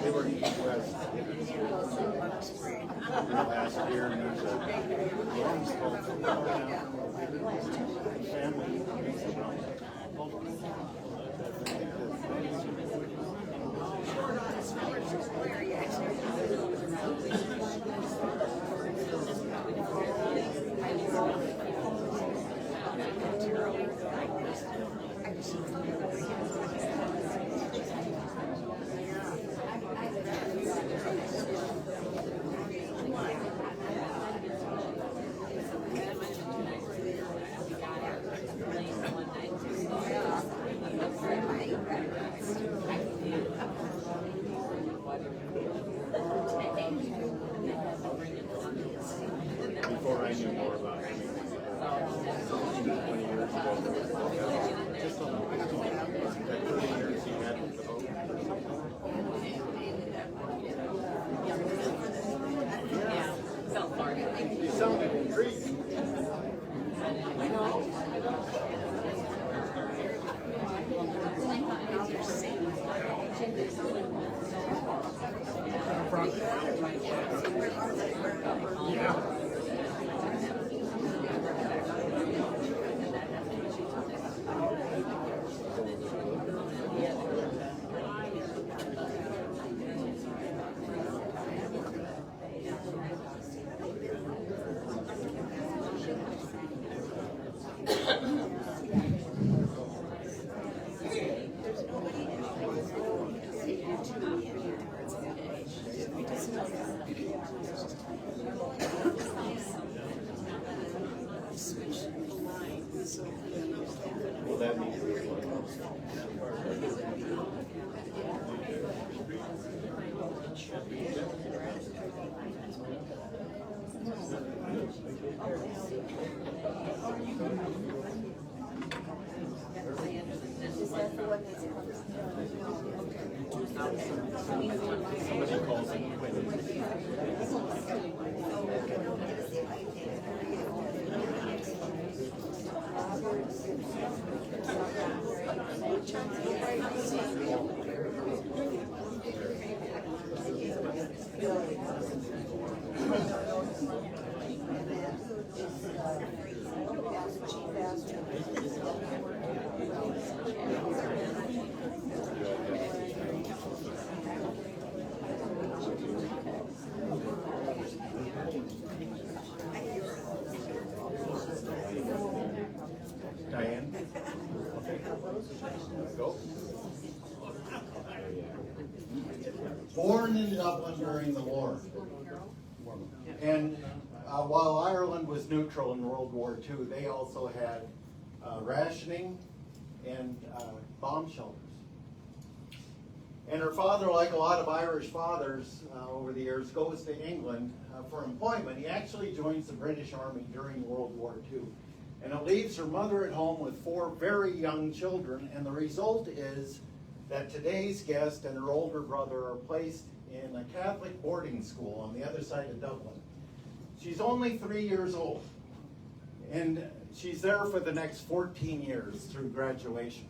They were east-west last year, and there's a long spoke family. Before I knew more about it, 20 years ago, just on the 30 years he had with the boat. You sounded intrigued. Yeah. Well, that means somebody calls it Diane? Okay. Go. Born in Dublin during the war. And while Ireland was neutral in World War II, they also had rationing and bomb shelters. And her father, like a lot of Irish fathers over the years, goes to England for employment. He actually joins the British Army during World War II. And it leaves her mother at home with 4 very young children, and the result is that today's guest and her older brother are placed in a Catholic boarding school on the other side of Dublin. She's only 3 years old, and she's there for the next 14 years through graduation.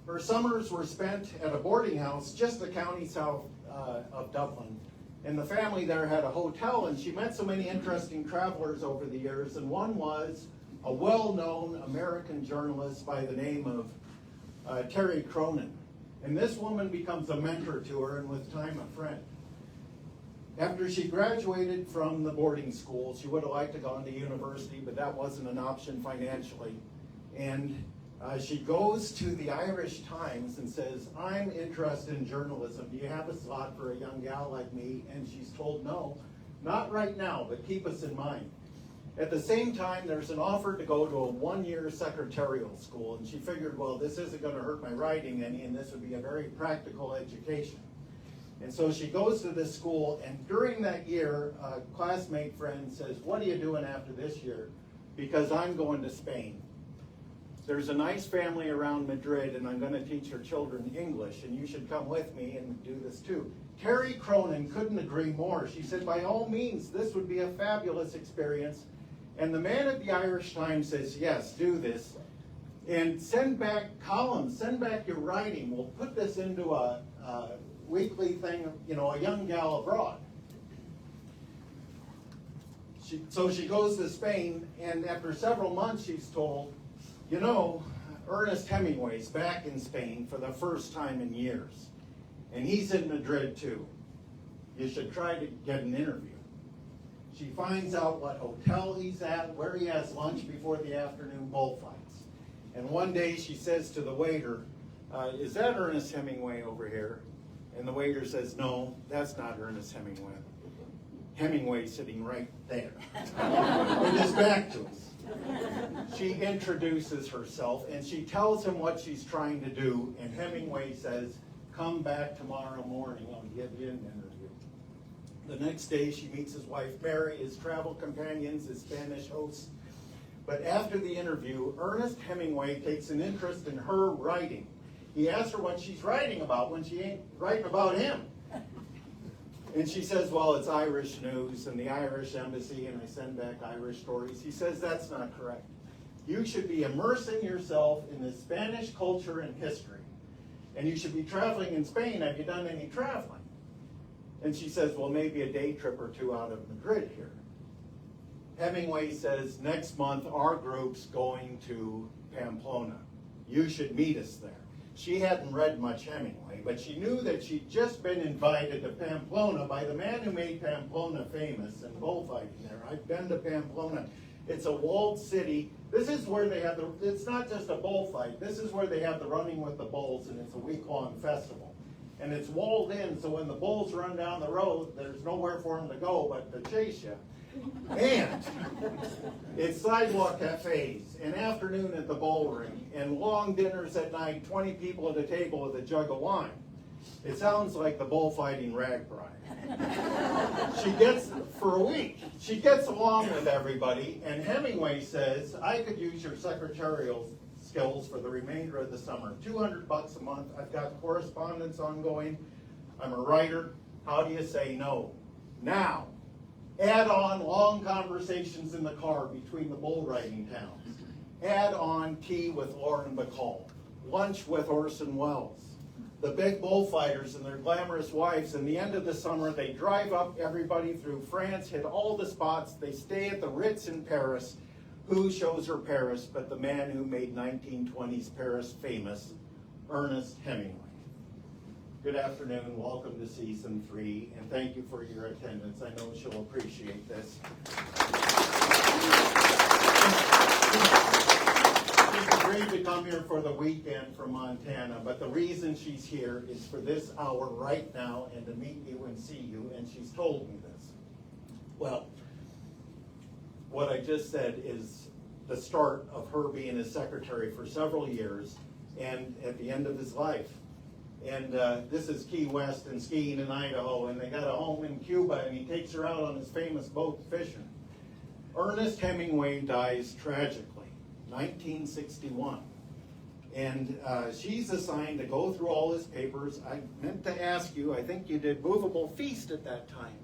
Her summers were spent at a boarding house just the county south of Dublin. And the family there had a hotel, and she met so many interesting travelers over the years, and one was a well-known American journalist by the name of Terry Cronin. And this woman becomes a mentor to her, and with time a friend. After she graduated from the boarding school, she would have liked to go on to university, but that wasn't an option financially. And She goes to the Irish Times and says, I'm interested in journalism. Do you have a slot for a young gal like me? And she's told, no, not right now, but keep us in mind. At the same time, there's an offer to go to a one-year secretarial school, and she figured, well, this isn't going to hurt my writing any, and this would be a very practical education. And so she goes to this school, and during that year, a classmate friend says, what are you doing after this year? Because I'm going to Spain. There's a nice family around Madrid, and I'm going to teach her children English, and you should come with me and do this too. Terry Cronin couldn't agree more. She said, by all means, this would be a fabulous experience. And the man at the Irish Times says, yes, do this. And send back columns, send back your writing. We'll put this into a weekly thing, you know, a young gal abroad. So she goes to Spain, and after several months she's told, you know, Ernest Hemingway's back in Spain for the first time in years. And he's in Madrid too. You should try to get an interview. She finds out what hotel he's at, where he has lunch before the afternoon bullfights. And one day she says to the waiter, is that Ernest Hemingway over here? And the waiter says, no, that's not Ernest Hemingway. Hemingway's sitting right there, with his back to us. She introduces herself, and she tells him what she's trying to do, and Hemingway says, come back tomorrow morning, I'll give you an interview. The next day she meets his wife Mary, his travel companions, his Spanish hosts. But after the interview, Ernest Hemingway takes an interest in her writing. He asks her what she's writing about when she ain't writing about him. And she says, well, it's Irish news and the Irish embassy, and I send back Irish stories. He says, that's not correct. You should be immersing yourself in the Spanish culture and history. And you should be traveling in Spain. Have you done any traveling? And she says, well, maybe a day trip or two out of Madrid here. Hemingway says, next month our group's going to Pamplona. You should meet us there. She hadn't read much Hemingway, but she knew that she'd just been invited to Pamplona by the man who made Pamplona famous and bullfighting there. I've been to Pamplona. It's a walled city. This is where they have it's not just a bullfight. This is where they have the running with the bulls, and it's a week-long festival. And it's walled in, so when the bulls run down the road, there's nowhere for them to go but to chase you. And it's sidewalk cafes, and afternoon at the bull ring, and long dinners at night, 20 people at a table with a jug of wine. It sounds like the bullfighting rag bride. She gets, for a week, she gets along with everybody, and Hemingway says, I could use your secretarial skills for the remainder of the summer. $200 a month. I've got correspondence ongoing. I'm a writer. How do you say no? Now, add on long conversations in the car between the bull riding towns. Add on tea with Lauren Bacall, lunch with Orson Welles, the big bullfighters and their glamorous wives. In the end of the summer, they drive up everybody through France, hit all the spots. They stay at the Ritz in Paris. Who shows her Paris but the man who made 1920s Paris famous, Ernest Hemingway. Good afternoon, welcome to season 3, and thank you for your attendance. I know she'll appreciate this. She's agreed to come here for the weekend from Montana, but the reason she's here is for this hour right now and to meet you and see you, and she's told me this. Well, what I just said is the start of her being his secretary for several years and at the end of his life. And this is Key West and skiing in Idaho, and they got a home in Cuba, and he takes her out on his famous boat fishing. Ernest Hemingway dies tragically, 1961. And she's assigned to go through all his papers. I meant to ask you, I think you did Movable Feast at that time.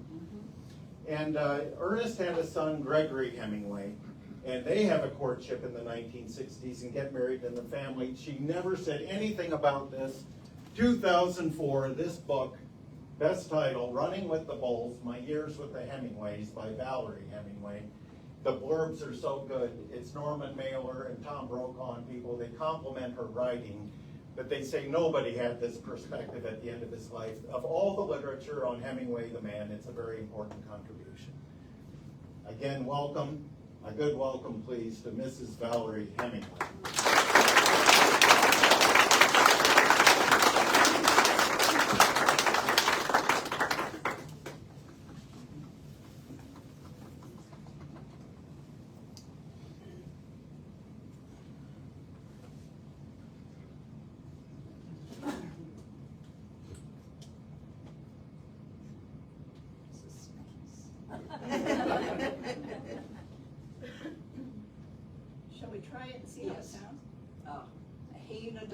And Ernest had a son, Gregory Hemingway, and they have a courtship in the 1960s and get married in the family. She never said anything about this. 2004, this book, best title, Running with the Bulls, My Years with the Hemingways by Valerie Hemingway. The blurbs are so good. It's Norman Mailer and Tom Brokaw and people. They compliment her writing. But they say nobody had this perspective at the end of his life. Of all the literature on Hemingway the man, it's a very important contribution. Again, welcome, a good welcome please to Mrs. Valerie Hemingway.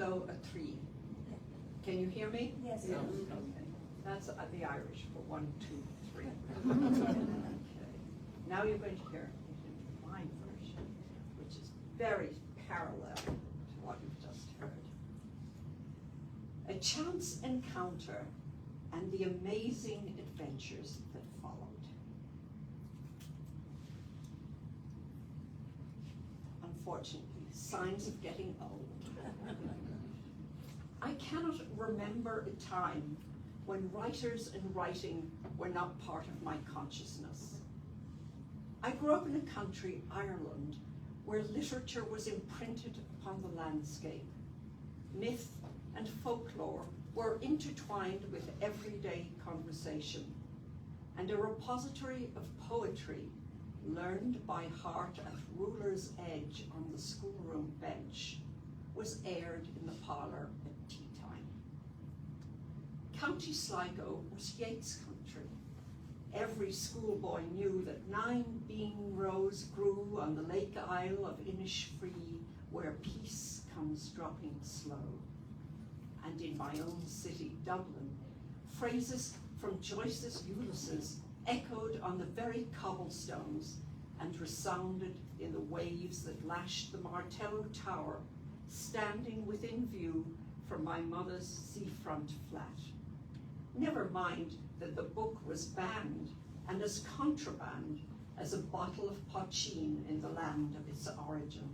go a 3. Can you hear me? Yes. Yeah. Okay. That's the Irish for 1, 2, 3. Okay. Now you're going to hear it in my version, which is very parallel to what you've just heard. A chance encounter and the amazing adventures that followed. Unfortunately, signs of getting old. I cannot remember a time when writers and writing were not part of my consciousness. I grew up in a country, Ireland, where literature was imprinted upon the landscape. Myth and folklore were intertwined with everyday conversation, and a repository of poetry learned by heart at ruler's edge on the schoolroom bench was aired in the parlour at tea time. County Sligo was Yeats' country. Every schoolboy knew that 9 bean rows grew on the lake isle of Innisfree, where peace comes dropping slow. And in my own city, Dublin, phrases from Joyce's Ulysses echoed on the very cobblestones and resounded in the waves that lashed the Martello Tower, standing within view from my mother's seafront flat. Never mind that the book was banned and as contraband as a bottle of poteen in the land of its origin.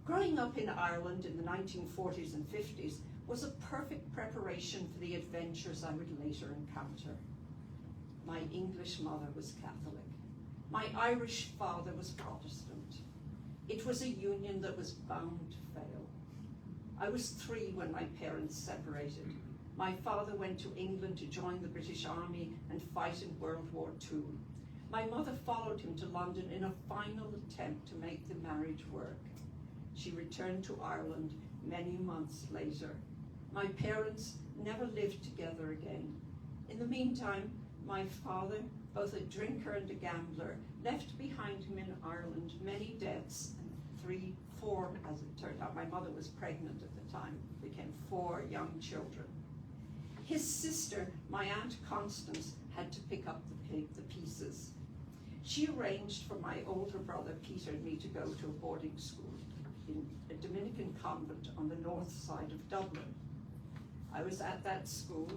Growing up in Ireland in the 1940s and 50s was a perfect preparation for the adventures I would later encounter. My English mother was Catholic. My Irish father was Protestant. It was a union that was bound to fail. I was 3 when my parents separated. My father went to England to join the British Army and fight in World War II. My mother followed him to London in a final attempt to make the marriage work. She returned to Ireland many months later. My parents never lived together again. In the meantime, my father, both a drinker and a gambler, left behind him in Ireland many debts and 4, as it turned out, my mother was pregnant at the time, became 4 young children. His sister, my Aunt Constance, had to pick up the pieces. She arranged for my older brother Peter and me to go to a boarding school in a Dominican convent on the north side of Dublin. I was at that school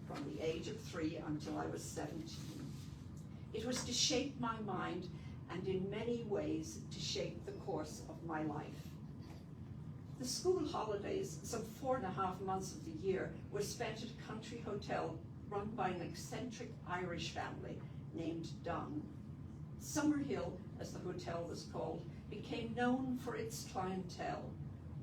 from the age of 3 until I was 17. It was to shape my mind and in many ways to shape the course of my life. The school holidays, some 4.5 months of the year, were spent at a country hotel run by an eccentric Irish family named Dunn. Summerhill, as the hotel was called, became known for its clientele: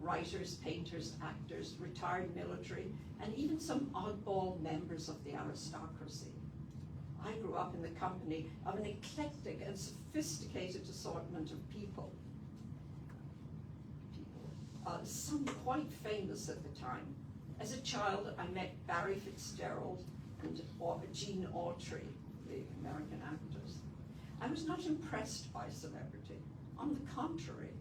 writers, painters, actors, retired military, and even some oddball members of the aristocracy. I grew up in the company of an eclectic and sophisticated assortment of people. Some quite famous at the time. As a child, I met Barry Fitzgerald and Gene Autry, the American actors. I was not impressed by celebrity. On the contrary,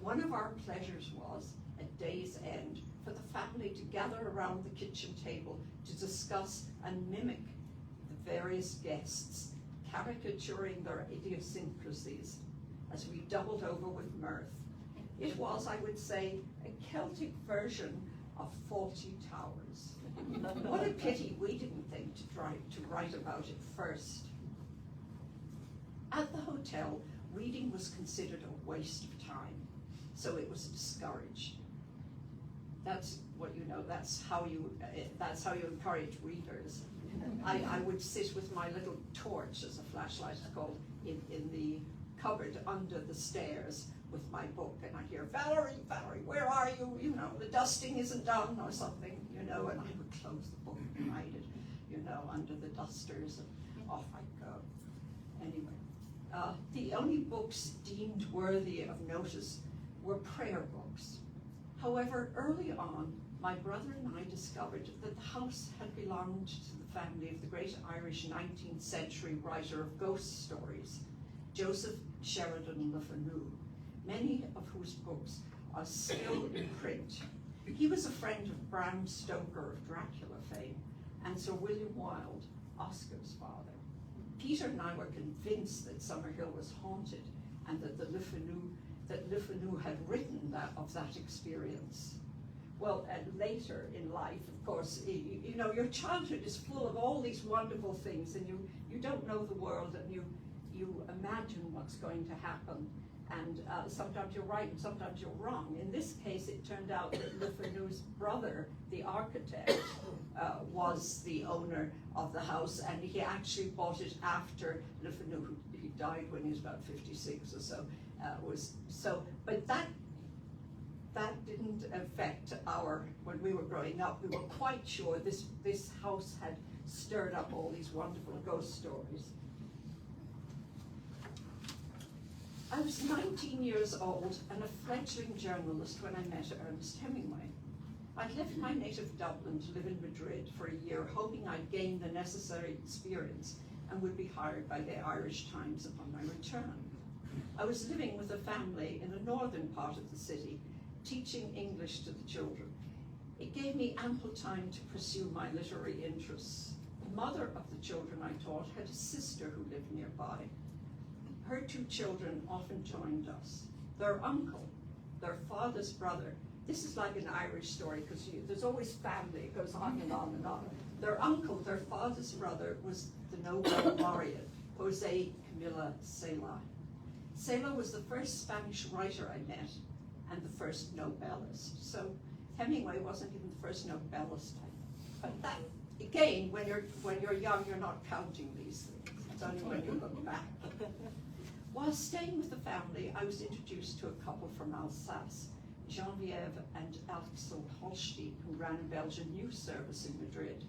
one of our pleasures was, at day's end, for the family to gather around the kitchen table to discuss and mimic the various guests, caricaturing their idiosyncrasies as we doubled over with mirth. It was, I would say, a Celtic version of Fawlty Towers. What a pity we didn't think to write about it first. At the hotel, reading was considered a waste of time, so it was discouraged. That's what you know. That's how you encourage readers. I would sit with my little torch, as a flashlight is called, in the cupboard under the stairs with my book, and I hear, Valerie, where are you? You know, the dusting isn't done or something, you know, and I would close the book and hide it, you know, under the dusters, and off I'd go. Anyway, the only books deemed worthy of notice were prayer books. However, early on, my brother and I discovered that the house had belonged to the family of the great Irish 19th century writer of ghost stories, Joseph Sheridan Le Fanu, many of whose books still in print. He was a friend of Bram Stoker of Dracula fame, and Sir William Wilde, Oscar's father. Peter and I were convinced that Summerhill was haunted, and that Le Fanu had written of that experience. Well, later in life, of course, you know, your childhood is full of all these wonderful things, and you don't know the world, and you imagine what's going to happen, and sometimes you're right and sometimes you're wrong. In this case, it turned out that Le Fanu's brother, the architect, was the owner of the house, and he actually bought it after Le Fanu, he died when he was about 56 or so. But that didn't affect when we were growing up, we were quite sure this house had stirred up all these wonderful ghost stories. I was 19 years old and a fledgling journalist when I met Ernest Hemingway. I'd left my native Dublin to live in Madrid for a year, hoping I'd gain the necessary experience and would be hired by the Irish Times upon my return. I was living with a family in the northern part of the city, teaching English to the children. It gave me ample time to pursue my literary interests. The mother of the children I taught had a sister who lived nearby. Her two children often joined us. Their uncle, their father's brother, this is like an Irish story because there's always family, it goes on and on and on. Their uncle, their father's brother, was the Nobel laureate, Jose Camilo Cela. Cela was the first Spanish writer I met and the first Nobelist. So Hemingway wasn't even the first Nobelist. But that, again, when you're young, you're not counting these things. It's only when you look back. While staying with the family, I was introduced to a couple from Alsace, Geneviève and Axel Holstein, who ran a Belgian news service in Madrid.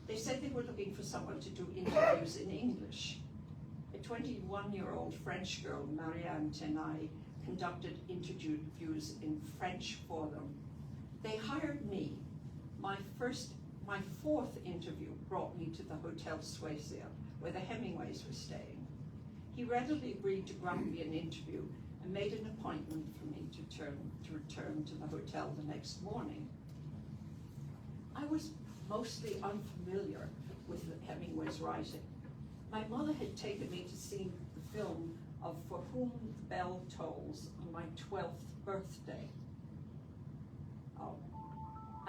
They said they were looking for someone to do interviews in English. A 21-year-old French girl, Marianne Tenay, conducted interviews in French for them. They hired me. My fourth interview brought me to the Hotel Suecia, where the Hemingways were staying. He readily agreed to grant me an interview and made an appointment for me to return to the hotel the next morning. I was mostly unfamiliar with Hemingway's writing. My mother had taken me to see the film of For Whom the Bell Tolls on my 12th birthday.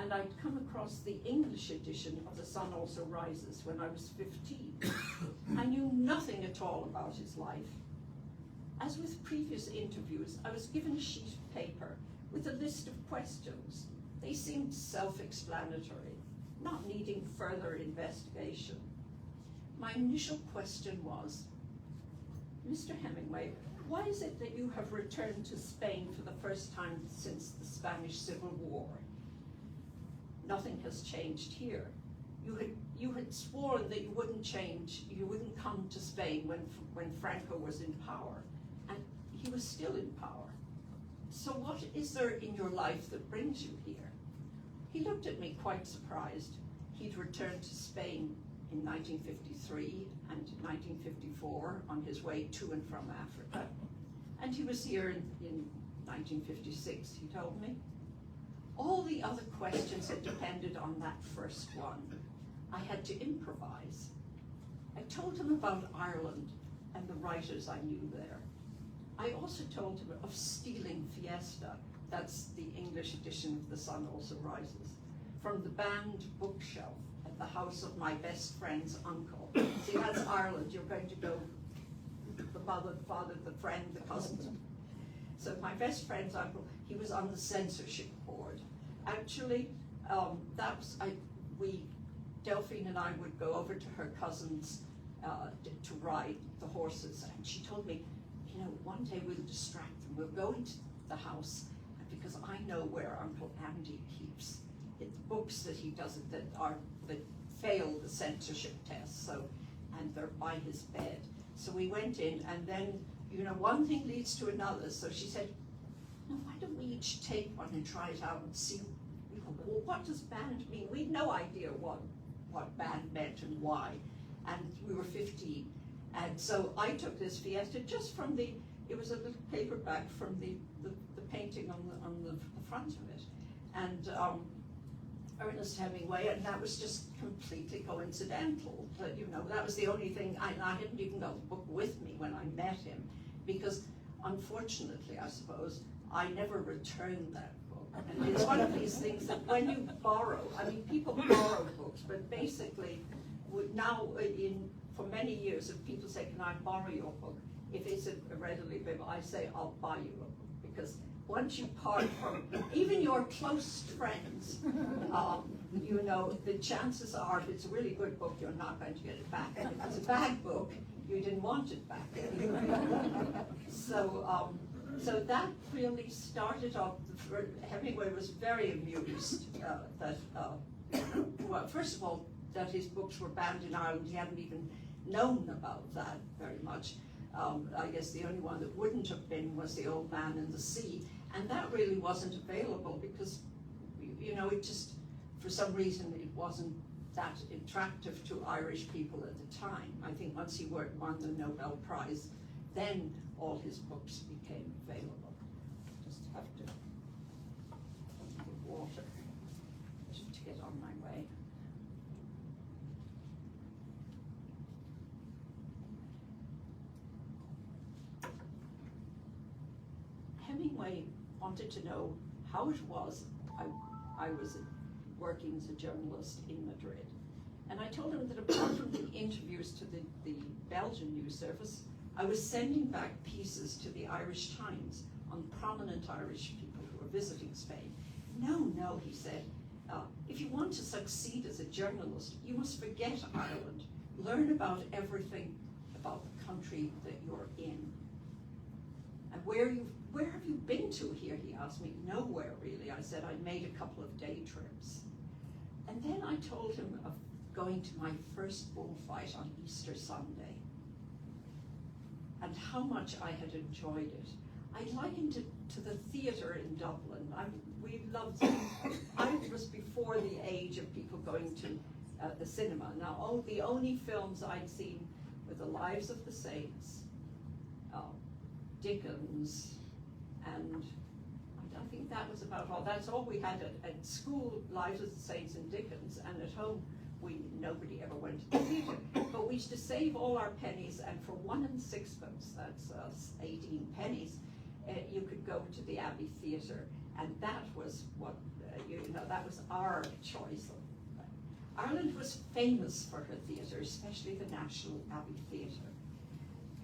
And I'd come across the English edition of The Sun Also Rises when I was 15. I knew nothing at all about his life. As with previous interviews, I was given a sheet of paper with a list of questions. They seemed self-explanatory, not needing further investigation. My initial question was, Mr. Hemingway, why is it that you have returned to Spain for the first time since the Spanish Civil War? Nothing has changed here. You had sworn that you wouldn't change, you wouldn't come to Spain when Franco was in power, and he was still in power. So what is there in your life that brings you here? He looked at me quite surprised. He'd returned to Spain in 1953 and 1954 on his way to and from Africa. And he was here in 1956, he told me. All the other questions had depended on that first one. I had to improvise. I told him about Ireland and the writers I knew there. I also told him of Stealing Fiesta, that's the English edition of The Sun Also Rises, from the banned bookshelf at the house of my best friend's uncle. See, that's Ireland. You're going to go the mother, the father, the friend, the cousin. So my best friend's uncle, he was on the censorship board. Actually, Delphine and I would go over to her cousin's to ride the horses, and she told me, you know, one day we'll distract them. We'll go into the house, because I know where Uncle Andy keeps the books that he doesn't, that fail the censorship test. So, and they're by his bed. So we went in, and then, you know, one thing leads to another. So she said, no, why don't we each take one and try it out and see, you know, well, what does banned mean? We had no idea what banned meant and why. And we were 15. And so I took this Fiesta just from it was a little paperback from the painting on the front of it. And Ernest Hemingway, and that was just completely coincidental. But, you know, that was the only thing, I hadn't even got the book with me when I met him, because unfortunately, I suppose, I never returned that book. And it's one of these things that when you borrow, I mean, people borrow books, but basically, now for many years, if people say, can I borrow your book? If it's a readily available, I say, I'll buy you a book, because once you part from even your close friends, you know, the chances are, if it's a really good book, you're not going to get it back. And if it's a bad book, you didn't want it back anyway. So that really started off. Hemingway was very amused that, well, first of all, that his books were banned in Ireland. He hadn't even known about that very much. I guess the only one that wouldn't have been was The Old Man and the Sea, and that really wasn't available because, you know, it just, for some reason, it wasn't that attractive to Irish people at the time. I think once he won the Nobel Prize, then all his books became available. Just have to get water to get on my way. Hemingway wanted to know how it was I was working as a journalist in Madrid. And I told him that apart from the interviews to the Belgian news service, I was sending back pieces to the Irish Times on prominent Irish people who were visiting Spain. No, he said, if you want to succeed as a journalist, you must forget Ireland. Learn about everything about the country that you're in. And where have you been to here, he asked me. Nowhere, really. I said I'd made a couple of day trips. And then I told him of going to my first bullfight on Easter Sunday and how much I had enjoyed it. I likened it to the theatre in Dublin. We loved it. I was before the age of people going to the cinema. Now, the only films I'd seen were The Lives of the Saints, Dickens, and I think that was about all. That's all we had at school, Lives of the Saints and Dickens, and at home, nobody ever went to the theatre. But we used to save all our pennies, and for 1 6 that's 18 pennies, you could go to the Abbey Theatre, and that was what, that was our choice. Ireland was famous for her theatre, especially the National Abbey Theatre.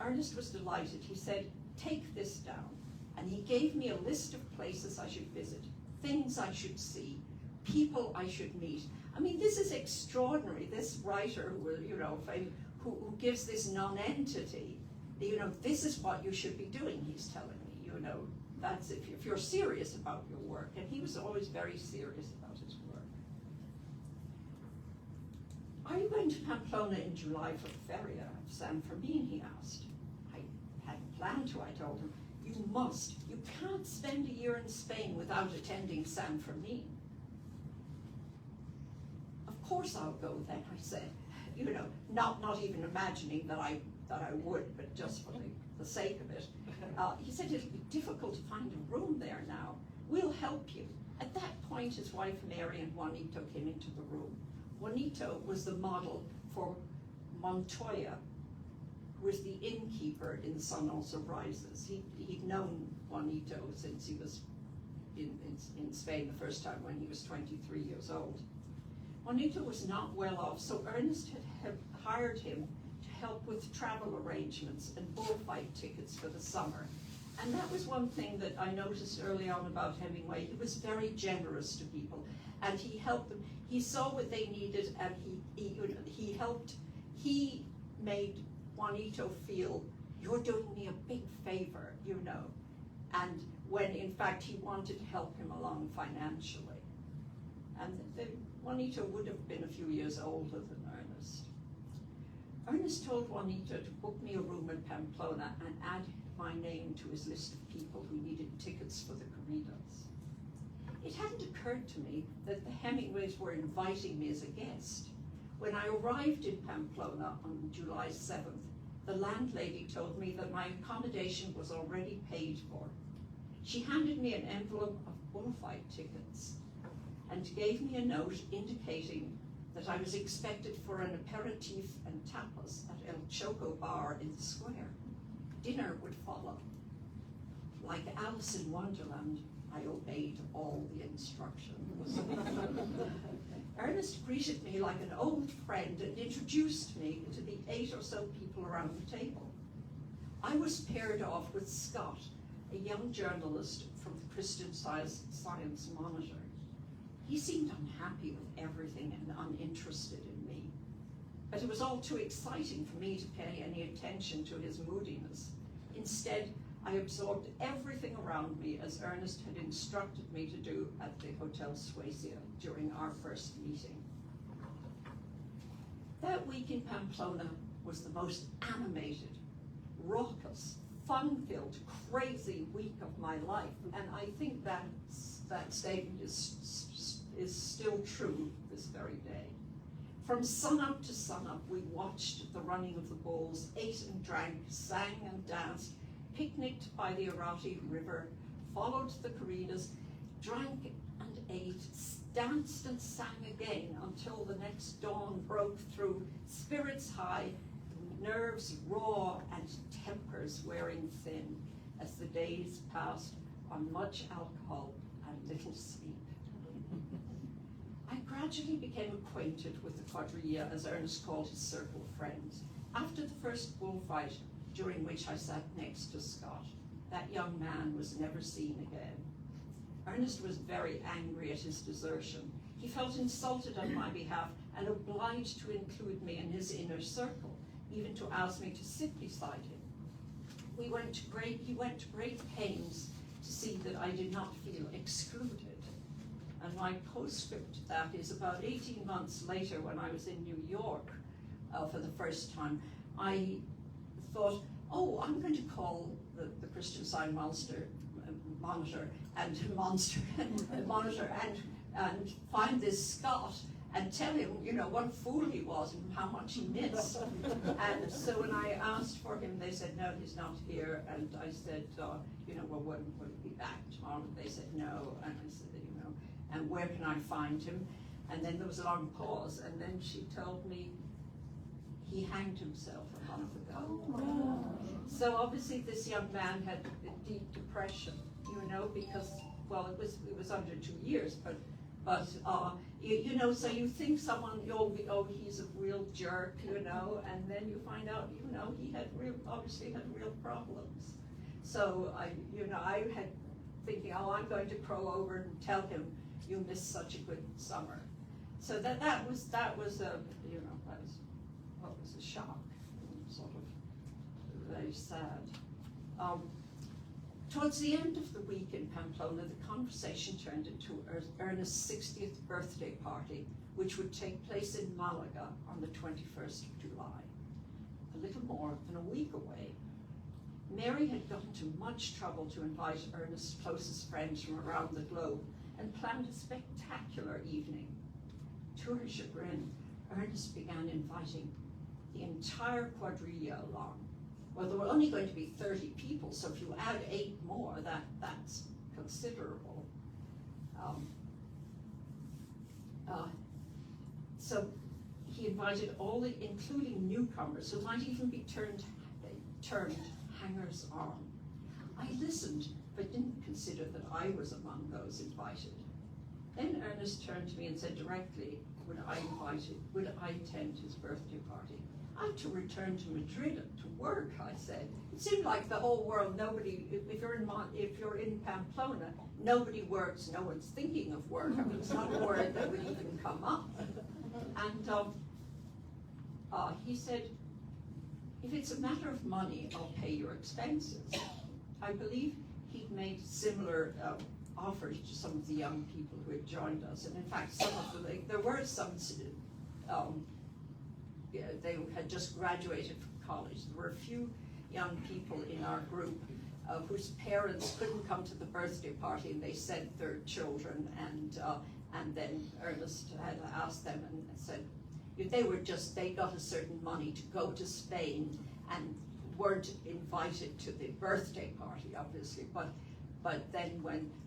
Ernest was delighted. He said, take this down. And he gave me a list of places I should visit, things I should see, people I should meet. I mean, this is extraordinary. This writer who gives this non-entity, this is what you should be doing, he's telling me, that's if you're serious about your work. And he was always very serious about his work. Are you going to Pamplona in July for the Feria of San Fermin, he asked. I hadn't planned to, I told him. You must. You can't spend a year in Spain without attending San Fermin. Of course I'll go then, I said. Not even imagining that I would, but just for the sake of it. He said it'll be difficult to find a room there now. We'll help you. At that point, his wife Mary and Juanito came into the room. Juanito was the model for Montoya, who was the innkeeper in The Sun Also Rises. He'd known Juanito since he was in Spain the first time when he was 23 years old. Juanito was not well off, so Ernest had hired him to help with travel arrangements and bullfight tickets for the summer. And that was one thing that I noticed early on about Hemingway. He was very generous to people, and he helped them. He saw what they needed, and he helped. He made Juanito feel, you're doing me a big favor, and when in fact he wanted to help him along financially. And Juanito would have been a few years older than Ernest. Ernest told Juanito to book me a room in Pamplona and add my name to his list of people who needed tickets for the corridas. It hadn't occurred to me that the Hemingways were inviting me as a guest. When I arrived in Pamplona on July 7th, the landlady told me that my accommodation was already paid for. She handed me an envelope of bullfight tickets and gave me a note indicating that I was expected for an aperitif and tapas at El Choco bar in the square. Dinner would follow. Like Alice in Wonderland, I obeyed all the instructions. Ernest greeted me like an old friend and introduced me to the 8 or so people around the table. I was paired off with Scott, a young journalist from the Christian Science Monitor. He seemed unhappy with everything and uninterested in me. But it was all too exciting for me to pay any attention to his moodiness. Instead, I absorbed everything around me as Ernest had instructed me to do at the Hotel Suecia during our first meeting. That week in Pamplona was the most animated, raucous, fun-filled, crazy week of my life, and I think that statement is still true this very day. From sunup to sunup, we watched the running of the bulls, ate and drank, sang and danced, picnicked by the Arati River, followed the corridas, drank and ate, danced and sang again until the next dawn broke through, spirits high, nerves raw, and tempers wearing thin, as the days passed on much alcohol and little sleep. I gradually became acquainted with the quadrilla, as Ernest called his circle of friends. After the first bullfight, during which I sat next to Scott, that young man was never seen again. Ernest was very angry at his desertion. He felt insulted on my behalf and obliged to include me in his inner circle, even to ask me to sit beside him. He went to great pains to see that I did not feel excluded. And my postscript to that is about 18 months later, when I was in New York for the first time, I thought, oh, I'm going to call the Christian Science Monitor and find this Scott and tell him, you know, what a fool he was and how much he missed. And so when I asked for him, they said, no, he's not here. And I said, you know, well, when will he be back tomorrow? And they said, no. And I said, you know, and where can I find him? And then there was a long pause. And then she told me he hanged himself a month ago. Oh. So obviously this young man had a deep depression, you know, because, well, it was under 2 years, but you know, so you think someone, oh, he's a real jerk, you know, and then you find out, you know, he had obviously had real problems. So I had thinking, oh, I'm going to crow over and tell him you missed such a good summer. So that was a, you know, that was a shock, sort of very sad. Towards the end of the week in Pamplona, the conversation turned into Ernest's 60th birthday party, which would take place in Malaga on the 21st of July, a little more than a week away. Mary had gone to much trouble to invite Ernest's closest friends from around the globe and planned a spectacular evening. To her chagrin, Ernest began inviting the entire quadrilla along. Well, there were only going to be 30 people, so if you add 8 more, that's considerable. So he invited all including newcomers who might even be termed hangers-on. I listened, but didn't consider that I was among those invited. Then Ernest turned to me and said directly, would I attend his birthday party? I have to return to Madrid to work, I said. It seemed like the whole world, nobody, if you're in Pamplona, nobody works, no one's thinking of work. I mean, it's not a word that would even come up. And he said, if it's a matter of money, I'll pay your expenses. I believe he'd made similar offers to some of the young people who had joined us. And in fact, some of them, there were some, they had just graduated from college. There were a few young people in our group whose parents couldn't come to the birthday party, and they sent their children, and then Ernest had asked them and said, they got a certain money to go to Spain and weren't invited to the birthday party, obviously, but But then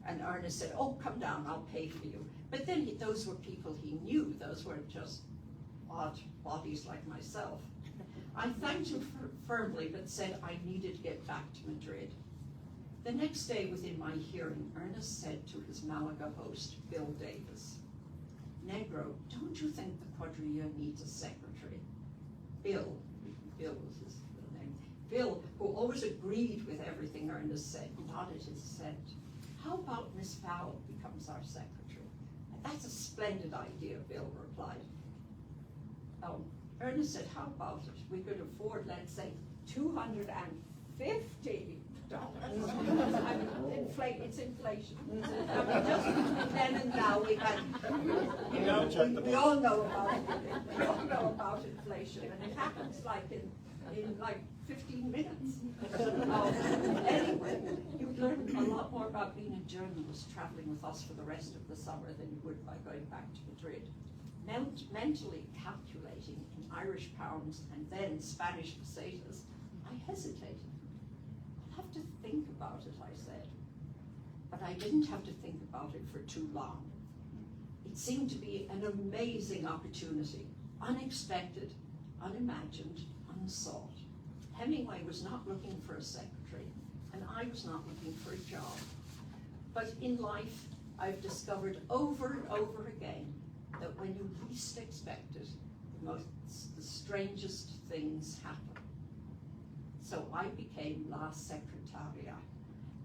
and Ernest said, oh, come down, I'll pay for you. But then those were people he knew, those weren't just odd bodies like myself. I thanked him firmly, but said I needed to get back to Madrid. The next day within my hearing, Ernest said to his Malaga host, Bill Davis, Negro, don't you think the quadrilla needs a secretary? Bill was his name. Bill, who always agreed with everything Ernest said, nodded his head. How about Miss Val becomes our secretary? That's a splendid idea, Bill replied. Ernest said, how about it? We could afford, let's say, $250. It's inflation. I mean, just then and now we had, we all know about it. We all know about inflation, and it happens like in like 15 minutes. Anyway, you learn a lot more about being a journalist traveling with us for the rest of the summer than you would by going back to Madrid. Mentally calculating in Irish pounds and then Spanish pesetas, I hesitated. I'll have to think about it, I said. But I didn't have to think about it for too long. It seemed to be an amazing opportunity, unexpected, unimagined, unsought. Hemingway was not looking for a secretary, and I was not looking for a job. But in life, I've discovered over and over again that when you least expect it, the strangest things happen. So I became La Secretaria,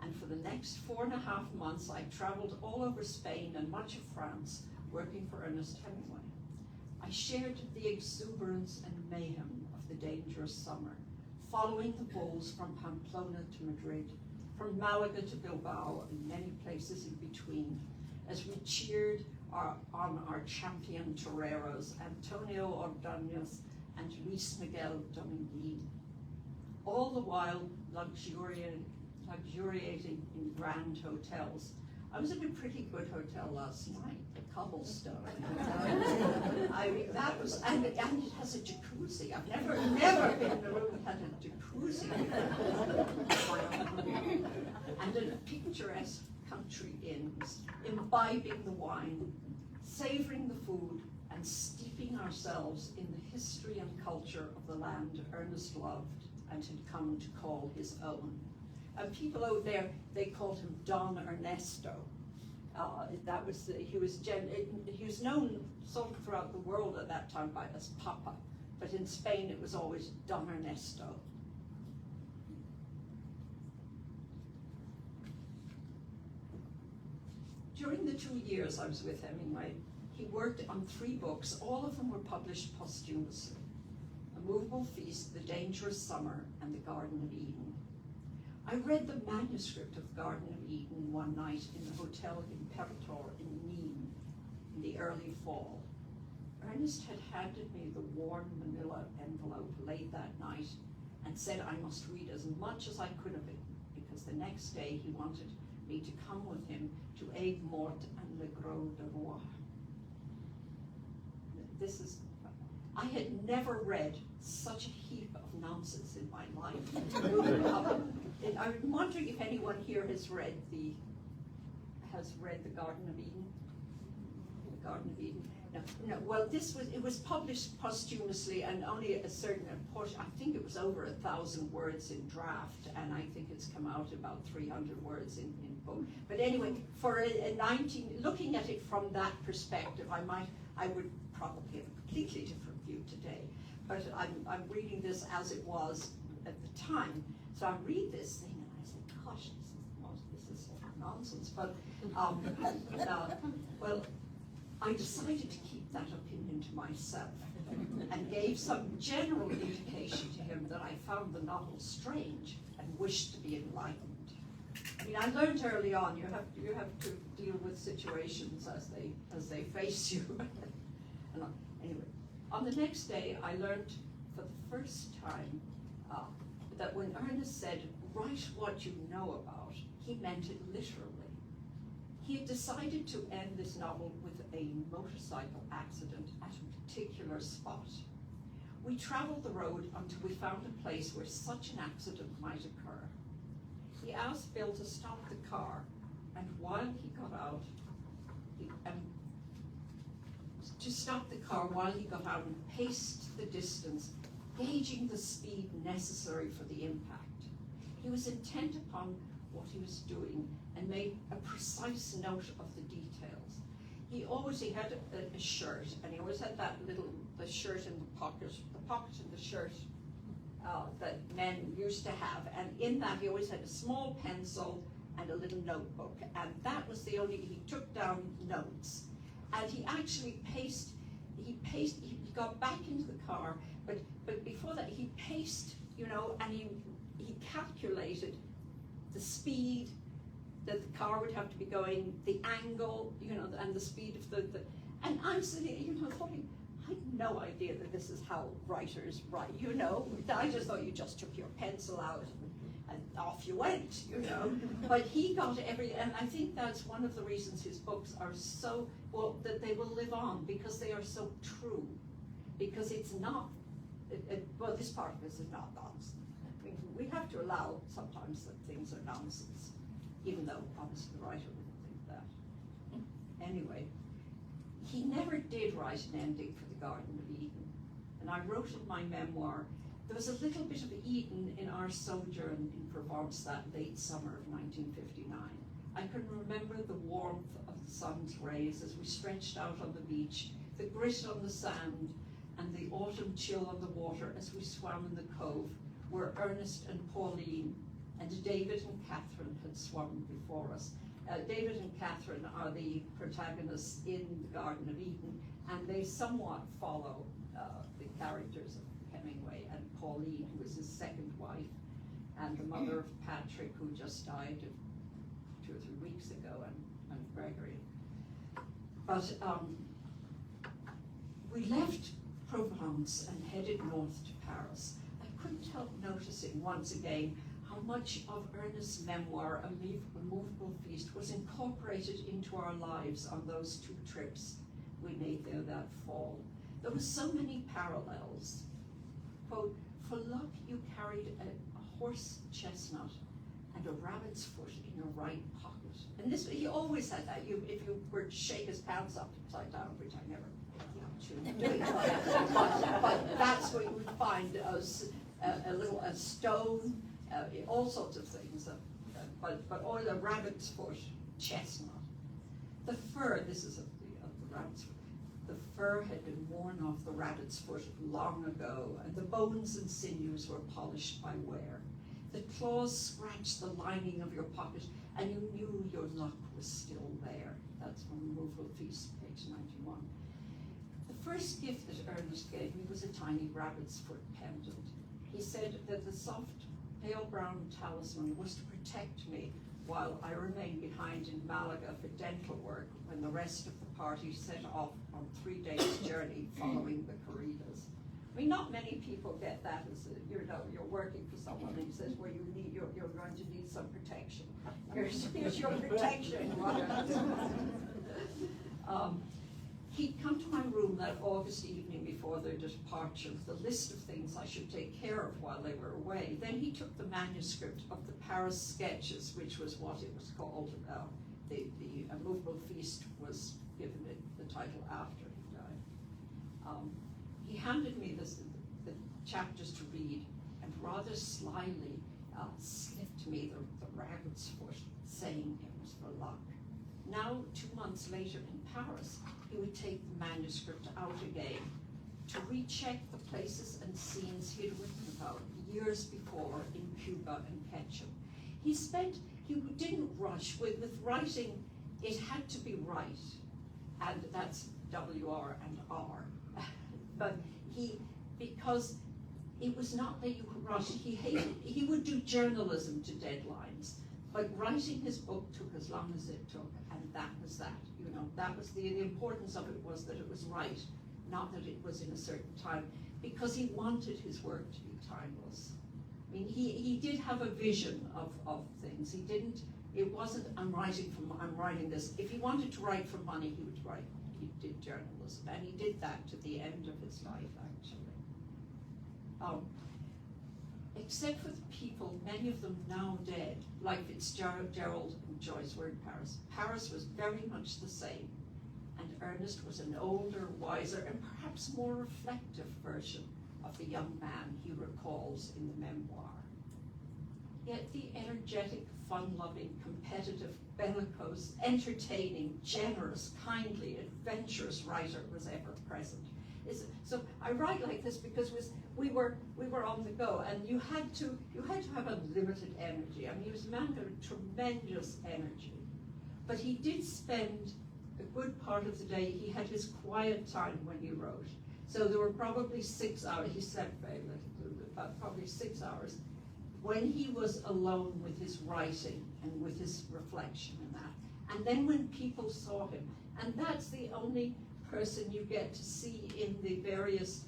and for the next 4.5 months, I traveled all over Spain and much of France, working for Ernest Hemingway. I shared the exuberance and mayhem of the dangerous summer, following the bulls from Pamplona to Madrid, from Malaga to Bilbao, and many places in between, as we cheered on our champion toreros, Antonio Ordóñez and Luis Miguel Dominguín, all the while luxuriating in grand hotels. I was in a pretty good hotel last night, the Cobblestone. I mean, that was, and it has a jacuzzi. I've never been in a room that had a jacuzzi. And in picturesque country inns, imbibing the wine, savoring the food, and steeping ourselves in the history and culture of the land Ernest loved and had come to call his own. People out there, they called him Don Ernesto. He was known sort of throughout the world at that time as Papa, but in Spain it was always Don Ernesto. During the 2 years I was with Hemingway, he worked on 3 books. All of them were published posthumously: A Movable Feast, The Dangerous Summer, and The Garden of Eden. I read the manuscript of Garden of Eden one night in the Hotel Imperator in Nîmes in the early fall. Ernest had handed me the worn manila envelope late that night and said I must read as much as I could of it, because the next day he wanted me to come with him to Aigues Mortes and Le Gros de Roi. I had never read such a heap of nonsense in my life. I'm wondering if anyone here has read the Garden of Eden. The Garden of Eden. No. Well, it was published posthumously, and only a certain portion. I think it was over 1,000 words in draft, and I think it's come out about 300 words in book. But anyway, for looking at it from that perspective, I would probably have a completely different view today. But I'm reading this as it was at the time. So I read this thing and I say, gosh, this is nonsense. But, well, I decided to keep that opinion to myself and gave some general indication to him that I found the novel strange and wished to be enlightened. I mean, I learned early on, you have to deal with situations as they face you. And anyway, on the next day, I learned for the first time that when Ernest said, write what you know about, he meant it literally. He had decided to end this novel with a motorcycle accident at a particular spot. We traveled the road until we found a place where such an accident might occur. He asked Bill to stop the car And while he got out, to stop the car while he got out and paced the distance, gauging the speed necessary for the impact. He was intent upon what he was doing and made a precise note of the details. He had a shirt, and he always had the shirt in the pocket in the shirt that men used to have, and in that he always had a small pencil and a little notebook, and that was he took down notes. And he actually he got back into the car, but before that he paced, and he calculated the speed that the car would have to be going, the angle, and the speed of the and I'm sitting, thinking, I had no idea that this is how writers write, I just thought you just took your pencil out and off you went, But he got and I think that's one of the reasons his books are so, that they will live on, because they are so true. Because it's not, this part of this is not nonsense. I mean, we have to allow sometimes that things are nonsense, even though obviously the writer wouldn't think that. Anyway, he never did write an ending for the Garden of Eden. And I wrote in my memoir, there was a little bit of Eden in our sojourn in Provence that late summer of 1959. I can remember the warmth of the sun's rays as we stretched out on the beach, the grit on the sand, and the autumn chill on the water as we swam in the cove, where Ernest and Pauline and David and Catherine had swum before us. David and Catherine are the protagonists in the Garden of Eden, and they somewhat follow the characters of Hemingway, and Pauline, who was his second wife, and the mother of Patrick, who just died 2 or 3 weeks ago, and Gregory. But we left Provence and headed north to Paris. I couldn't help noticing once again how much of Ernest's memoir, A Movable Feast, was incorporated into our lives on those 2 trips we made there that fall. There were so many parallels. Quote, for luck you carried a horse chestnut and a rabbit's foot in your right pocket. And this, he always had that. If you were to shake his pants upside down, which I never but that's what you would find as a stone, all sorts of things. But all a rabbit's foot chestnut. The fur, this is of the rabbit's foot. The fur had been worn off the rabbit's foot long ago, and the bones and sinews were polished by wear. The claws scratched the lining of your pocket, and you knew your luck was still there. That's from Movable Feast, page 91. The first gift that Ernest gave me was a tiny rabbit's foot pendant. He said that the soft, pale brown talisman was to protect me while I remained behind in Malaga for dental work when the rest of the party set off on 3 days' journey following the corridas. I mean, not many people get that as you're working for someone and he says, well, you're going to need some protection. Here's your protection. He'd come to my room that August evening before their departure with a list of things I should take care of while they were away. Then he took the manuscript of the Paris sketches, which was what it was called. The Movable Feast was given it the title after he died. He handed me the chapters to read, and rather slyly slipped me the rabbit's foot, saying it was for luck. Now, 2 months later in Paris, he would take the manuscript out again to recheck the places and scenes he had written about years before in Cuba and Ketchum. He didn't rush with writing. It had to be right, and that's WR and R. But because it was not that you could rush. He would do journalism to deadlines, but writing his book took as long as it took, and that was that. That was the importance of it, was that it was right, not that it was in a certain time, because he wanted his work to be timeless. I mean, he did have a vision of things. He didn't. It wasn't I'm writing this. If he wanted to write for money, he would write. He did journalism, and he did that to the end of his life, actually. except for the people, many of them now dead, like Fitzgerald enjoys Paris. Paris was very much the same, and Ernest was an older, wiser, and perhaps more reflective version of the young man he recalls in the memoir. Yet the energetic, fun-loving, competitive, bellicose, entertaining, generous, kindly, adventurous writer was ever present. So I write like this because we were on the go, and you had to have unlimited energy. I mean, he was a man with tremendous energy, but he did spend a good part of the day. He had his quiet time when he wrote. So there were probably 6 hours. He slept very little, but probably 6 hours when he was alone with his writing and with his reflection and that. And then when people saw him, and that's the only person you get to see in the various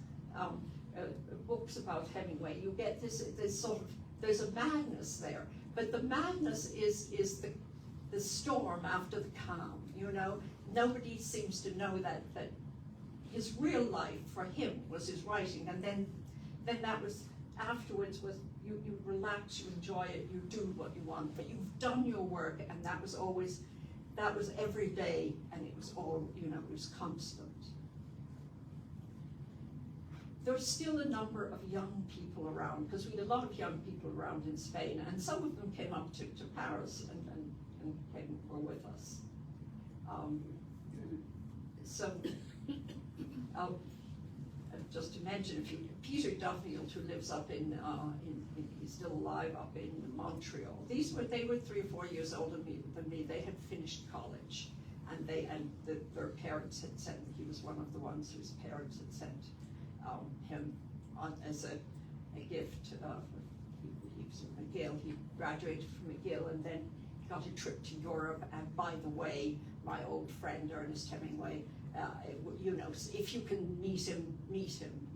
books about Hemingway. You get this sort of, there's a madness there, but the madness is the storm after the calm, you know. Nobody seems to know that his real life for him was his writing, and then that was, afterwards was, you relax, you enjoy it, you do what you want, but you've done your work, and that was every day, and it was all, you know, it was constant. There were still a number of young people around, because we had a lot of young people around in Spain, and some of them came up to Paris and were with us. Just to mention, Peter Duffield, who lives up in he's still alive up in Montreal. They were 3 or 4 years older than me. They had finished college, and their parents had sent. He was one of the ones whose parents had sent him on as a gift. He was at McGill. He graduated from McGill, and then he got a trip to Europe. And by the way, my old friend Ernest Hemingway, you know, if you can meet him,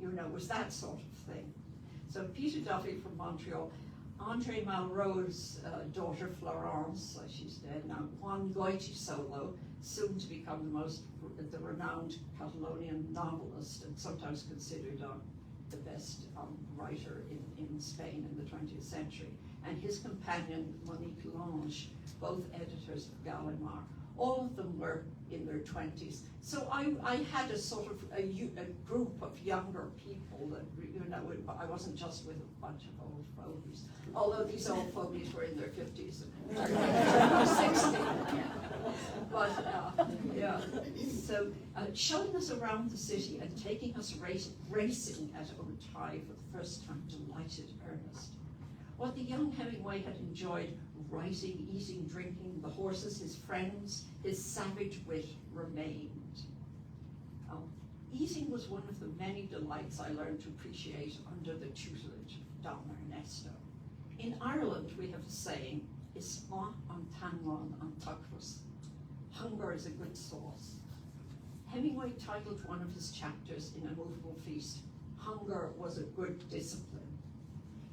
you know, was that sort of thing. So Peter Duffy from Montreal, André Malraux's daughter Florence, she's dead now, Juan Goytisolo, soon to become the renowned Catalonian novelist, and sometimes considered the best writer in Spain in the 20th century, and his companion Monique Lange, both editors of Gallimard. All of them were in their 20s. So I had a sort of a group of younger people that, you know, I wasn't just with a bunch of old fogies, although these old fogies were in their 50s and 60s. But yeah, so showing us around the city and taking us racing at Otay for the first time delighted Ernest. What the young Hemingway had enjoyed, writing, eating, drinking, the horses, his friends, his savage wit remained. Eating was one of the many delights I learned to appreciate under the tutelage of Dom Ernesto. In Ireland, we have a saying, Isma an tanwan an tuchras. Hunger is a good sauce. Hemingway titled one of his chapters in A Movable Feast, Hunger was a good discipline.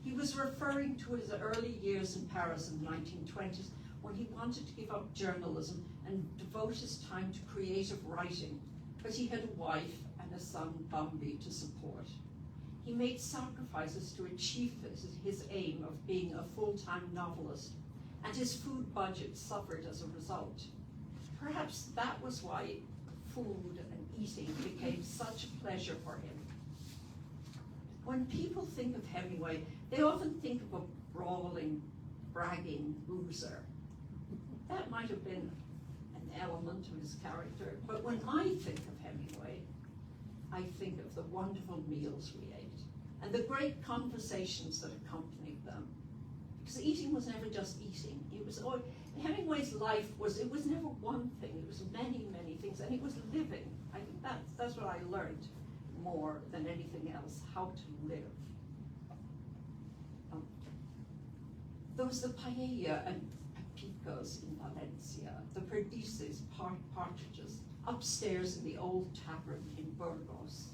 He was referring to his early years in Paris in the 1920s, when he wanted to give up journalism and devote his time to creative writing, but he had a wife and a son, Bambi, to support. He made sacrifices to achieve his aim of being a full-time novelist, and his food budget suffered as a result. Perhaps that was why food and eating became such a pleasure for him. When people think of Hemingway, they often think of a brawling, bragging boozer. That might have been an element of his character, but when I think of Hemingway, I think of the wonderful meals we ate and the great conversations that accompanied them. Because eating was never just eating. It was all, Hemingway's life was never one thing, it was many, many things, and it was living. I think that's what I learned more than anything else, how to live. There was the paella and picos in Valencia, the perdices, partridges, upstairs in the old tavern in Burgos.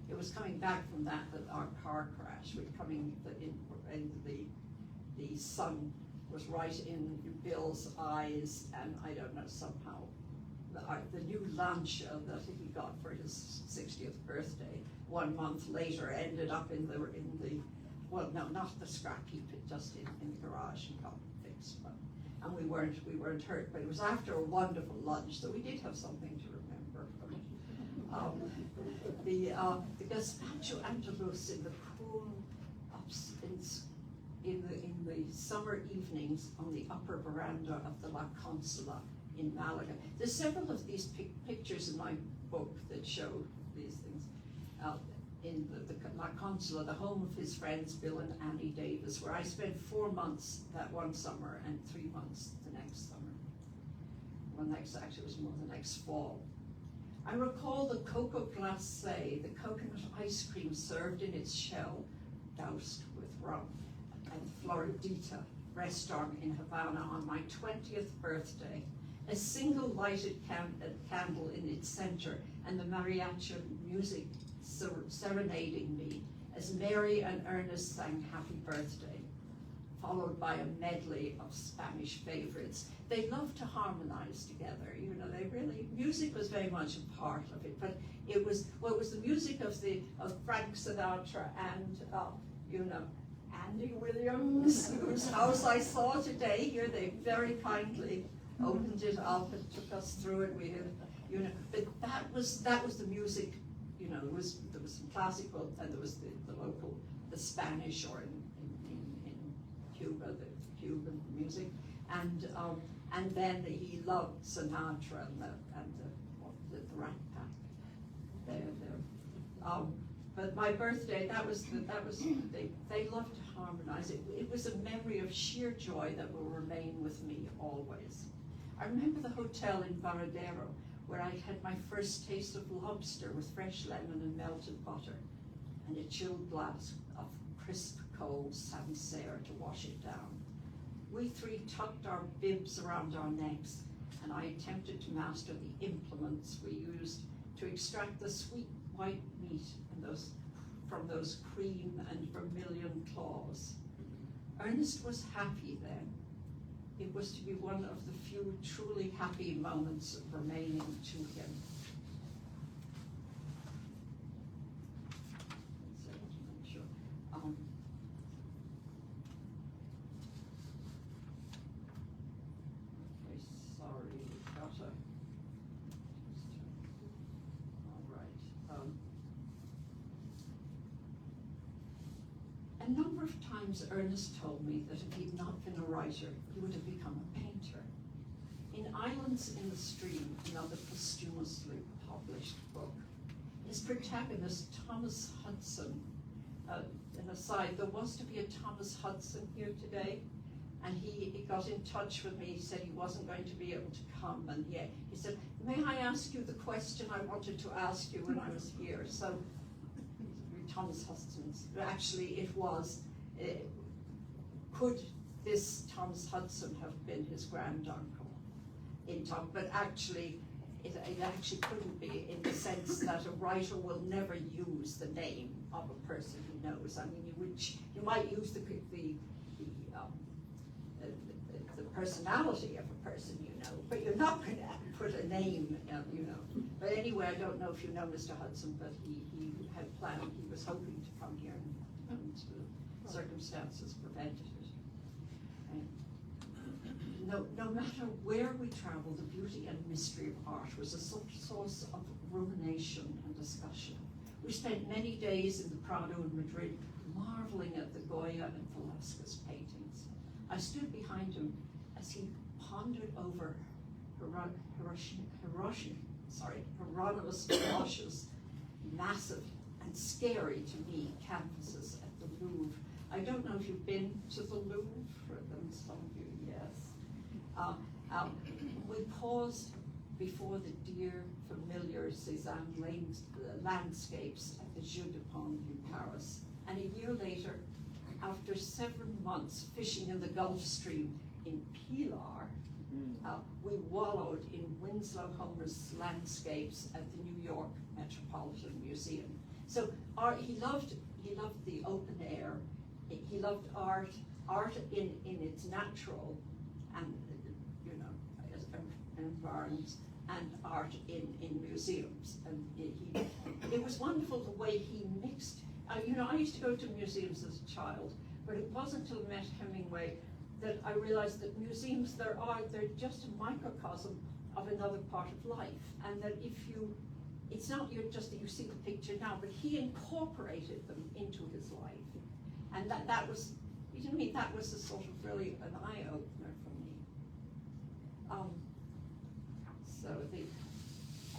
It was coming back from that our car crash, the sun was right in Bill's eyes, and I don't know, somehow the new Lancia that he got for his 60th birthday 1 month later ended up in the well, no, not the scrap heap, just in the garage and got it fixed. But, and we weren't hurt, but it was after a wonderful lunch, so we did have something to remember from it. The gazpacho andalus in the cool ups in the summer evenings on the upper veranda of the La Consola in Malaga. There's several of these pictures in my book that show these things. In the La Consola, the home of his friends Bill and Annie Davis, where I spent 4 months that one summer and 3 months the next summer. Actually it was more the next fall. I recall the cocoa glacé, the coconut ice cream served in its shell, doused with rum, and Floridita restaurant in Havana on my 20th birthday. A single lighted candle in its center, and the mariachi music serenading me as Mary and Ernest sang Happy Birthday, followed by a medley of Spanish favorites. They loved to harmonize together, you know, music was very much a part of it, but it was the music of Frank Sinatra and, you know, Andy Williams, whose house I saw today here. They very kindly opened it up and took us through it. We had, you know, but that was the music. You know, there was some classical, and there was the local, the Spanish, or in Cuba, the Cuban music, and then he loved Sinatra and the Rat Pack. But my birthday, they loved to harmonize. It was a memory of sheer joy that will remain with me always. I remember the hotel in Varadero, where I had my first taste of lobster with fresh lemon and melted butter, and a chilled glass of crisp cold Sancerre to wash it down. We three tucked our bibs around our necks, and I attempted to master the implements we used to extract the sweet white meat from those cream and vermilion claws. Ernest was happy then. It was to be one of the few truly happy moments remaining to him. Okay, sorry, got a. All right. A number of times Ernest told me that if he'd not been a writer, he would have become a painter. In Islands in the Stream, another posthumously published book, his protagonist, Thomas Hudson, an aside, there was to be a Thomas Hudson here today, and he got in touch with me. He said he wasn't going to be able to come, and yet he said, may I ask you the question I wanted to ask you when I was here? So Thomas Hudson's, actually it was, could this Thomas Hudson have been his granduncle in Tom? But actually, it actually couldn't be, in the sense that a writer will never use the name of a person he knows. I mean, you might use the personality of a person you know, but you're not going to put a name, you know. But anyway, I don't know if you know Mr. Hudson, but he had planned, he was hoping to come here, and circumstances prevented it. No matter where we traveled, the beauty and mystery of art was a source of rumination and discussion. We spent many days in the Prado in Madrid, marveling at the Goya and Velasquez paintings. I stood behind him as he pondered over Hieronymus Bosch's massive and scary to me canvases at the Louvre. I don't know if you've been to the Louvre, and some of you, yes. We paused before the dear, familiar Cézanne landscapes at the Jeu de Paume in Paris. And a year later, after several months fishing in the Gulf Stream in Pilar, we wallowed in Winslow Homer's landscapes at the New York Metropolitan Museum. So he loved the open air. He loved art in its natural and environments, and art in museums. And it was wonderful the way he mixed you know, I used to go to museums as a child, but it wasn't until I met Hemingway that I realized that museums, they're just a microcosm of another part of life, and that it's not just that you see the picture now, but he incorporated them into his life. And that was, you know what I mean, that was a sort of really an eye-opener for me.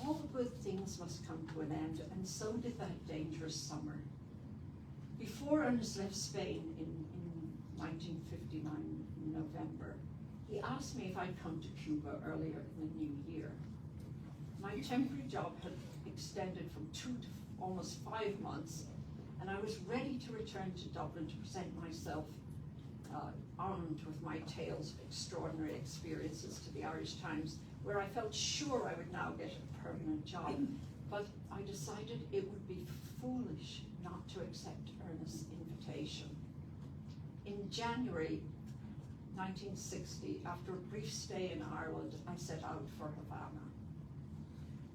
All the good things must come to an end, and so did that dangerous summer. Before Ernest left Spain in 1959, in November, he asked me if I'd come to Cuba earlier in the new year. My temporary job had extended from 2 to almost 5 months, and I was ready to return to Dublin to present myself armed with my tales of extraordinary experiences to the Irish Times, where I felt sure I would now get a permanent job. But I decided it would be foolish not to accept Ernest's invitation. In January 1960, after a brief stay in Ireland, I set out for Havana.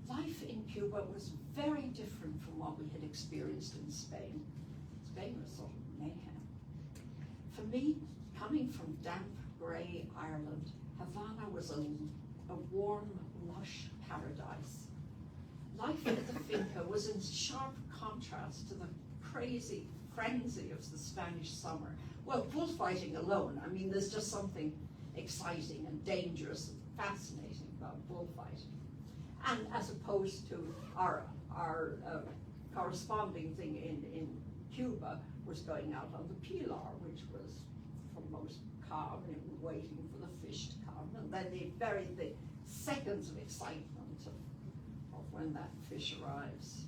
Life in Cuba was very different from what we had experienced in Spain. Spain was sort of mayhem. For me, coming from damp, grey Ireland, Havana was a warm, lush paradise. Life at the finca was in sharp contrast to the crazy frenzy of the Spanish summer. Well, bullfighting alone, I mean, there's just something exciting and dangerous and fascinating about bullfighting. And as opposed to our corresponding thing in Cuba was going out on the Pilar, which was for most calm and waiting for the fish to come, and then the seconds of excitement of when that fish arrives.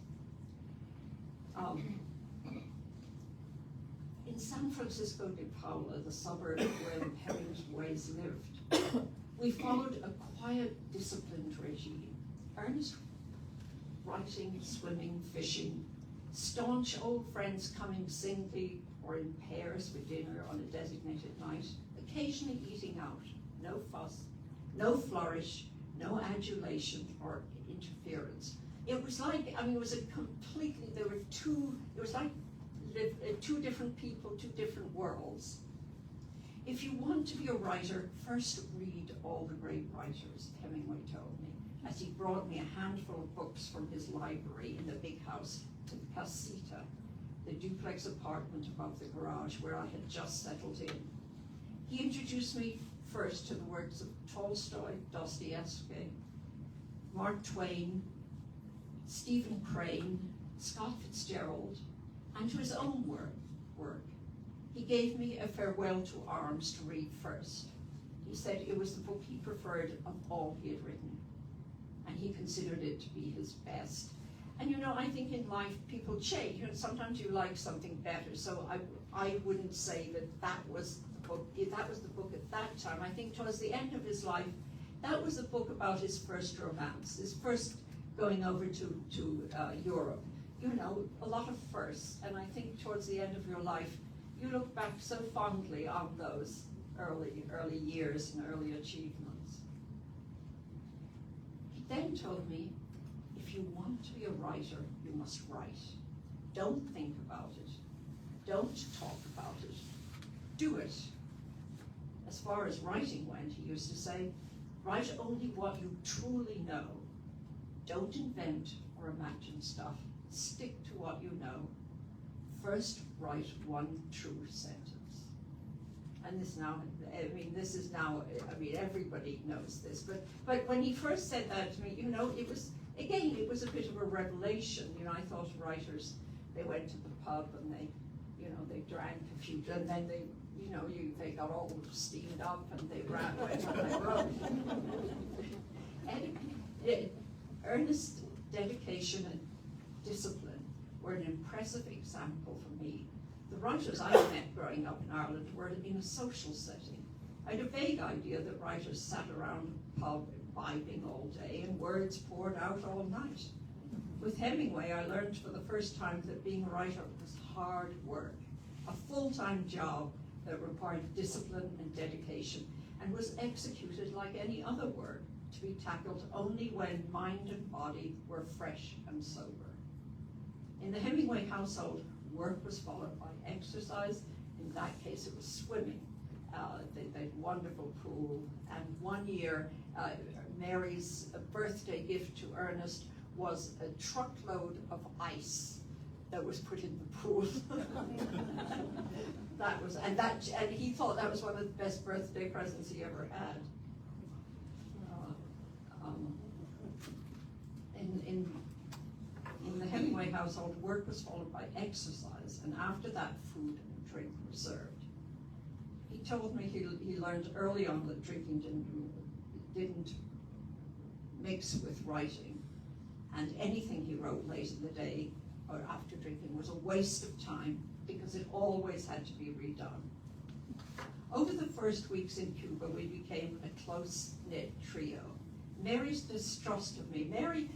In San Francisco de Paula, the suburb where the Hemingways lived, we followed a quiet, disciplined regime. Ernest writing, swimming, fishing, staunch old friends coming singly or in pairs for dinner on a designated night, occasionally eating out, no fuss, no flourish, no adulation or interference. It was like, I mean, it was a completely, it was like two different people, two different worlds. If you want to be a writer, first read all the great writers, Hemingway told me, as he brought me a handful of books from his library in the big house, the Casita, the duplex apartment above the garage where I had just settled in. He introduced me first to the works of Tolstoy, Dostoevsky, Mark Twain, Stephen Crane, Scott Fitzgerald, and to his own work. He gave me A Farewell to Arms to read first. He said it was the book he preferred of all he had written, and he considered it to be his best. And you know, I think in life people change. You know, sometimes you like something better. So I wouldn't say that was the book. If that was the book at that time, I think towards the end of his life, that was a book about his first romance, his first going over to Europe. You know, a lot of firsts. And I think towards the end of your life, you look back so fondly on those early years and early achievements. He then told me, if you want to be a writer, you must write. Don't think about it. Don't talk about it. Do it. As far as writing went, he used to say, write only what you truly know. Don't invent or imagine stuff. Stick to what you know. First, write one true sentence. And this now, everybody knows this, but when he first said that to me, you know, it was a bit of a revelation. You know, I thought writers, they went to the pub and they drank a few, and then they got all steamed up and they went on the road. And earnest dedication and discipline were an impressive example for me. The writers I met growing up in Ireland were in a social setting. I had a vague idea that writers sat around a pub imbibing all day and words poured out all night. With Hemingway, I learned for the first time that being a writer was hard work, a full-time job that required discipline and dedication, and was executed like any other work, to be tackled only when mind and body were fresh and sober. In the Hemingway household, work was followed by exercise. In that case, it was swimming. They had a wonderful pool, and one year, Mary's birthday gift to Ernest was a truckload of ice that was put in the pool. And he thought that was one of the best birthday presents he ever had. In the Hemingway household, work was followed by exercise, and after that, food and drink were served. He told me he learned early on that drinking didn't mix with writing, and anything he wrote late in the day or after drinking was a waste of time because it always had to be redone. Over the first weeks in Cuba, we became a close-knit trio. Mary's distrust of me. Mary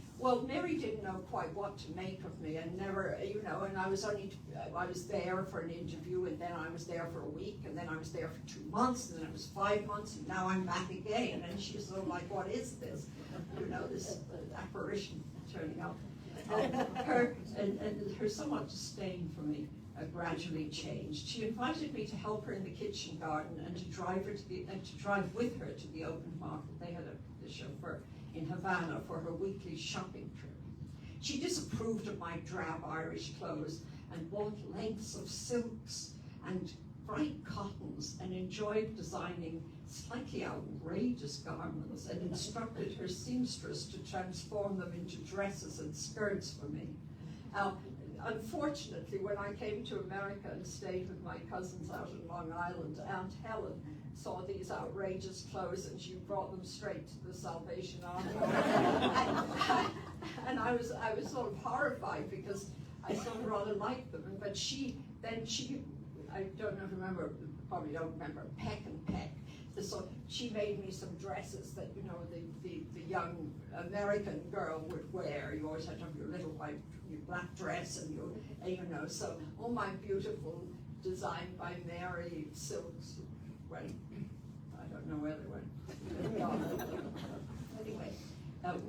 didn't know quite what to make of me, and never, and I was there for an interview, and then I was there for a week, and then I was there for 2 months, and then it was 5 months, and now I'm back again, and she was sort of like, what is this? This apparition turning up. Her somewhat disdain for me gradually changed. She invited me to help her in the kitchen garden and to drive with her to the open market. They had a chauffeur in Havana for her weekly shopping trip. She disapproved of my drab Irish clothes and bought lengths of silks and bright cottons and enjoyed designing slightly outrageous garments and instructed her seamstress to transform them into dresses and skirts for me. Unfortunately, when I came to America and stayed with my cousins out in Long Island, Aunt Helen saw these outrageous clothes and she brought them straight to the Salvation Army. and I was sort of horrified because I sort of rather liked them. But she, I don't know if you remember, probably don't remember, Peck and Peck. So she made me some dresses that, the young American girl would wear. You always had to have your little white, your black dress and so all my beautiful designed by Mary silks went, I don't know where they went. Anyway,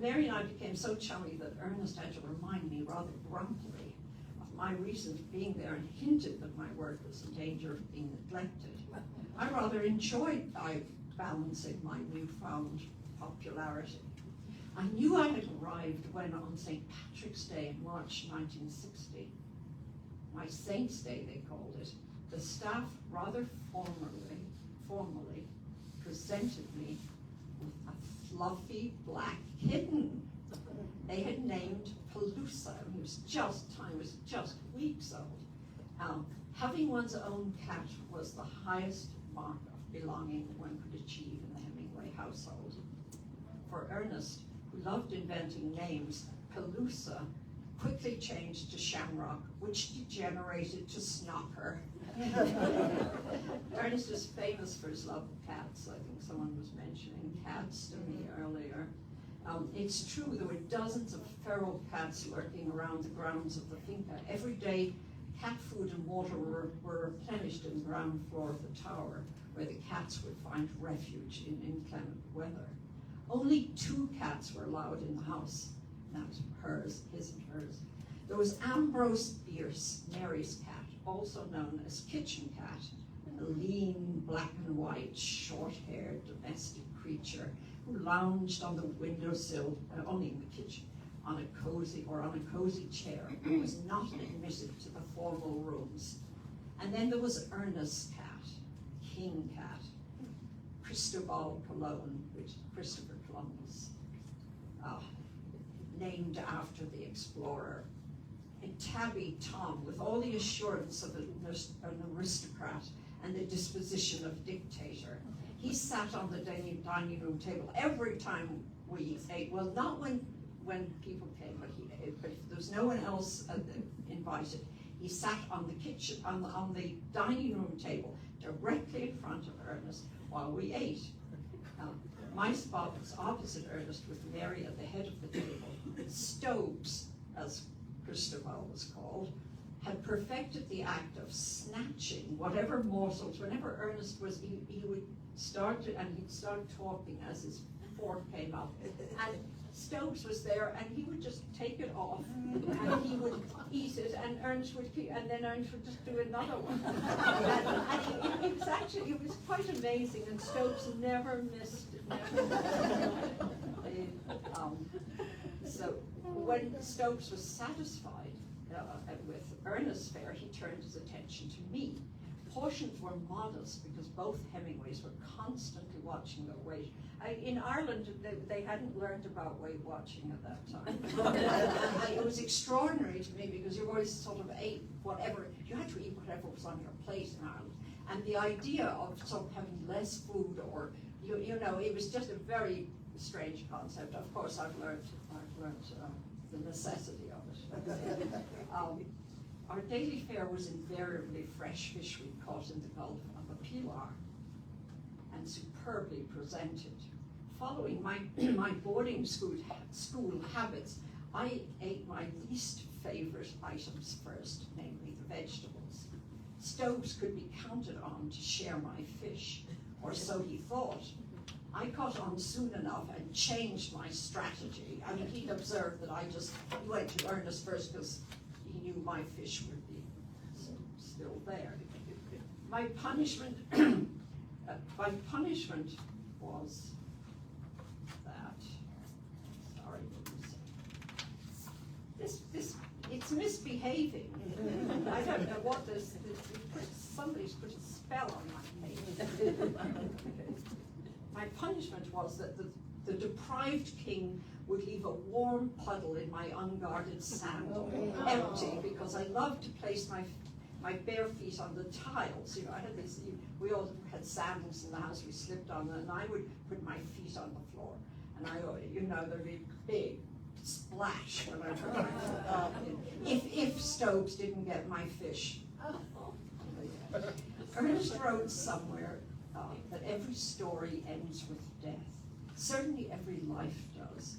Mary and I became so chummy that Ernest had to remind me rather grumpily of my reason for being there and hinted that my work was in danger of being neglected. I rather enjoyed balancing my newfound popularity. I knew I had arrived when on St. Patrick's Day in March 1960, my Saint's Day they called it, the staff rather formally presented me with a fluffy black kitten. They had named Pelusa, and it was just weeks old. Having one's own cat was the highest mark of belonging one could achieve in the Hemingway household. For Ernest, who loved inventing names, Pelusa quickly changed to Shamrock, which degenerated to Snocker. Ernest is famous for his love of cats. I think someone was mentioning cats to me earlier. It's true, there were dozens of feral cats lurking around the grounds of the finca. Every day, cat food and water were replenished in the ground floor of the tower, where the cats would find refuge in inclement weather. Only 2 cats were allowed in the house, and that was hers, his and hers. There was Ambrose Bierce, Mary's cat, also known as Kitchen Cat, a lean, black and white, short-haired domestic creature who lounged on the windowsill, only in the kitchen, on a cozy chair, and was not admitted to the formal rooms. And then there was Ernest's cat, King Cat, Cristobal Colon, which is Christopher Columbus, named after the explorer. And Tabby Tom, with all the assurance of an aristocrat and the disposition of dictator. He sat on the dining room table every time we ate. Well, not when people came, but if there was no one else invited, he sat on the kitchen, on the dining room table, directly in front of Ernest while we ate. My spot was opposite Ernest with Mary at the head of the table. Stokes, as Cristobal was called, had perfected the act of snatching whatever morsels. Whenever Ernest was, he would start to, and he'd start talking as his fork came up. And Stokes was there, and he would just take it off, and he would eat it, and Ernst would keep, and then Ernst would just do another one. And it was actually, it was quite amazing, and Stokes never missed it. So when Stokes was satisfied with Ernest's fare, he turned his attention to me. Portions were modest because both Hemingways were constantly watching their weight. In Ireland, they hadn't learned about weight watching at that time. It was extraordinary to me because you always sort of ate whatever, you had to eat whatever was on your plate in Ireland. And the idea of sort of having less food, or, you know, it was just a very strange concept. Of course, I've learned the necessity of it. Our daily fare was invariably fresh fish we caught in the Gulf of a Pilar, and superbly presented. Following my boarding school habits, I ate my least favorite items first, namely the vegetables. Stokes could be counted on to share my fish, or so he thought. I caught on soon enough and changed my strategy. I mean, he'd observed that he went to Ernest first because he knew my fish would be still there. My punishment, was that, sorry, it's misbehaving. I don't know what somebody's put a spell on my page. My punishment was that the deprived king would leave a warm puddle in my unguarded sandal, empty, because I loved to place my bare feet on the tiles. You know, I had this, we all had sandals in the house, we slipped on them, and I would put my feet on the floor. And you know, there'd be a big splash when I put my foot up. If Stokes didn't get my fish. Ernest wrote somewhere that every story ends with death. Certainly every life does.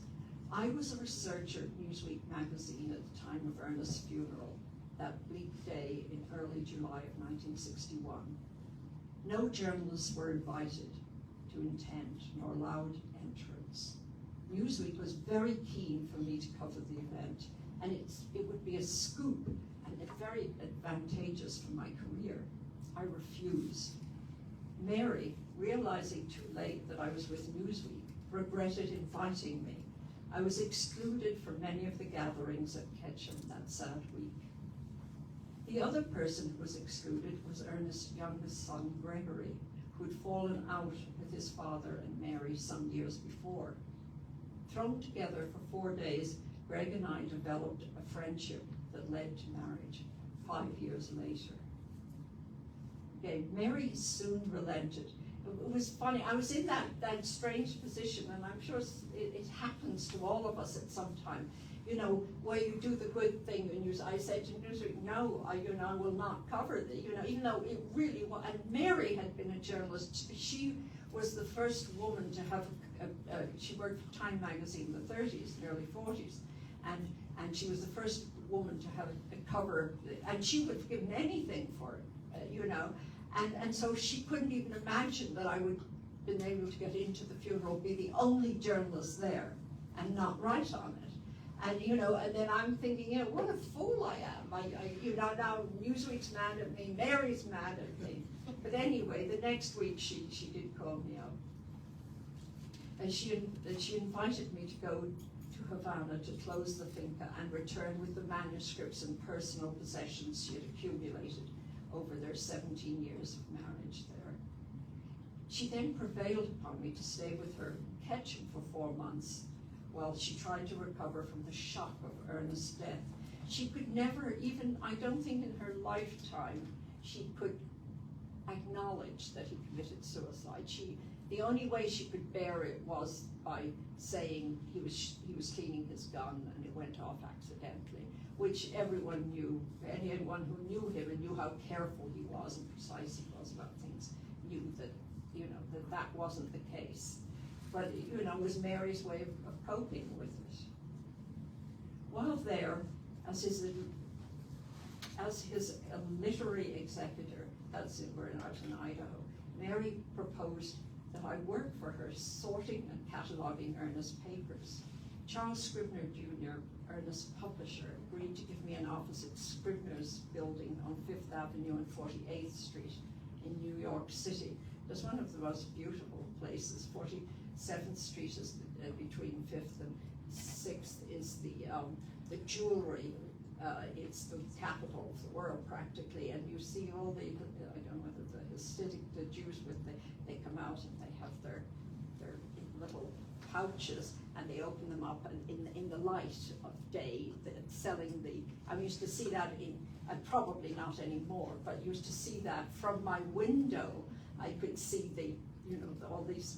I was a researcher at Newsweek magazine at the time of Ernest's funeral, that bleak day in early July of 1961. No journalists were invited to attend nor allowed entrance. Newsweek was very keen for me to cover the event, and it would be a scoop and very advantageous for my career. I refused. Mary, realizing too late that I was with Newsweek, regretted inviting me. I was excluded from many of the gatherings at Ketchum that sad week. The other person who was excluded was Ernest's youngest son, Gregory, who had fallen out with his father and Mary some years before. Thrown together for 4 days, Greg and I developed a friendship that led to marriage 5 years later. Okay, Mary soon relented. It was funny, I was in that strange position, and I'm sure it happens to all of us at some time, you know, where you do the good thing, and I said to Newsweek, no, I will not cover the, even though it really was, and Mary had been a journalist. She was the first woman to have, she worked for Time magazine in the 30s, and early 40s, and she was the first woman to have a cover, and she would have given anything for it, And so she couldn't even imagine that I would have been able to get into the funeral, be the only journalist there, and not write on it. And and then I'm thinking, what a fool I am. Now Newsweek's mad at me, Mary's mad at me. But anyway, the next week she did call me up, and she invited me to go to Havana to close the finca and return with the manuscripts and personal possessions she had accumulated over their 17 years of marriage there. She then prevailed upon me to stay with her in Ketchum for 4 months while she tried to recover from the shock of Ernest's death. She could never even, I don't think in her lifetime, she could acknowledge that he committed suicide. The only way she could bear it was by saying he was cleaning his gun and it went off accidentally, which everyone knew. Anyone who knew him and knew how careful he was and precise he was about things knew that that wasn't the case. But it was Mary's way of coping with it. While there, as his literary executor, we're out in Idaho, Mary proposed that I work for her, sorting and cataloging Ernest's papers. Charles Scribner Jr., Ernest's publisher, agreed to give me an office at Scribner's building on 5th Avenue and 48th Street in New York City. It was one of the most beautiful places. 47th Street is between 5th and 6th is the jewelry. It's the capital of the world practically, and you see all the, I don't know whether the Hasidic, the Jews, they come out and they have their little pouches, and they open them up, and in the light of day, selling I used to see that and probably not anymore, but used to see that from my window. I could see all these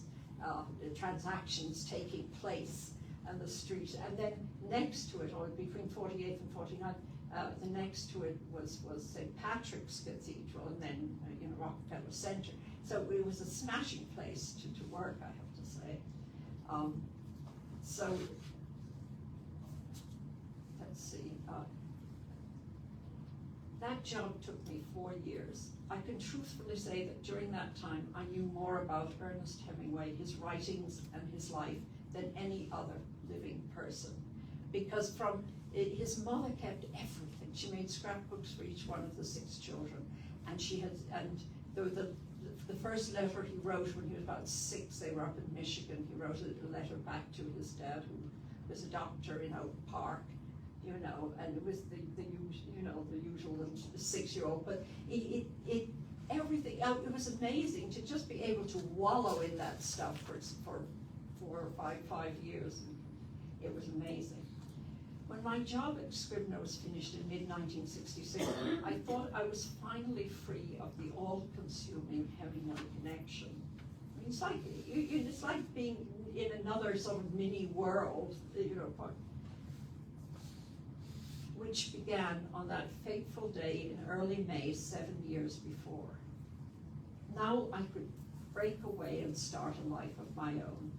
transactions taking place on the street, and then next to it, or between 48th and 49th, the next to it was St. Patrick's Cathedral, and then Rockefeller Center. So it was a smashing place to work, I have to say. So let's see. That job took me 4 years. I can truthfully say that during that time, I knew more about Ernest Hemingway, his writings, and his life than any other living person. Because his mother kept everything. She made scrapbooks for each one of the 6 children. And the first letter he wrote when he was about 6, they were up in Michigan, he wrote a letter back to his dad, who was a doctor in Oak Park, and it was the usual little 6-year-old, but everything, it was amazing to just be able to wallow in that stuff for 4 or 5 years. It was amazing. When my job at Scribner was finished in mid-1966, I thought I was finally free of the all-consuming Hemingway connection. I mean, it's like being in another sort of mini world, which began on that fateful day in early May 7 years before. Now I could break away and start a life of my own.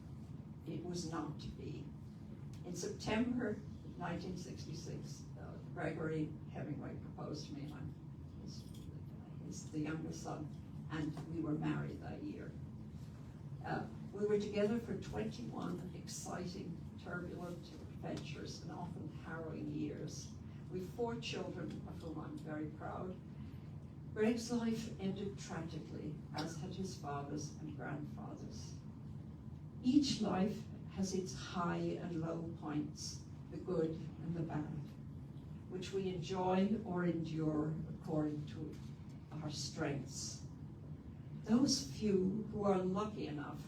It was not to be. In September 1966, Gregory Hemingway proposed to me, and he's the youngest son, and we were married that year. We were together for 21 exciting, turbulent adventures and often harrowing years. We've 4 children, of whom I'm very proud. Greg's life ended tragically, as had his father's and grandfather's. Each life has its high and low points, the good and the bad, which we enjoy or endure according to our strengths. Those few who are lucky enough,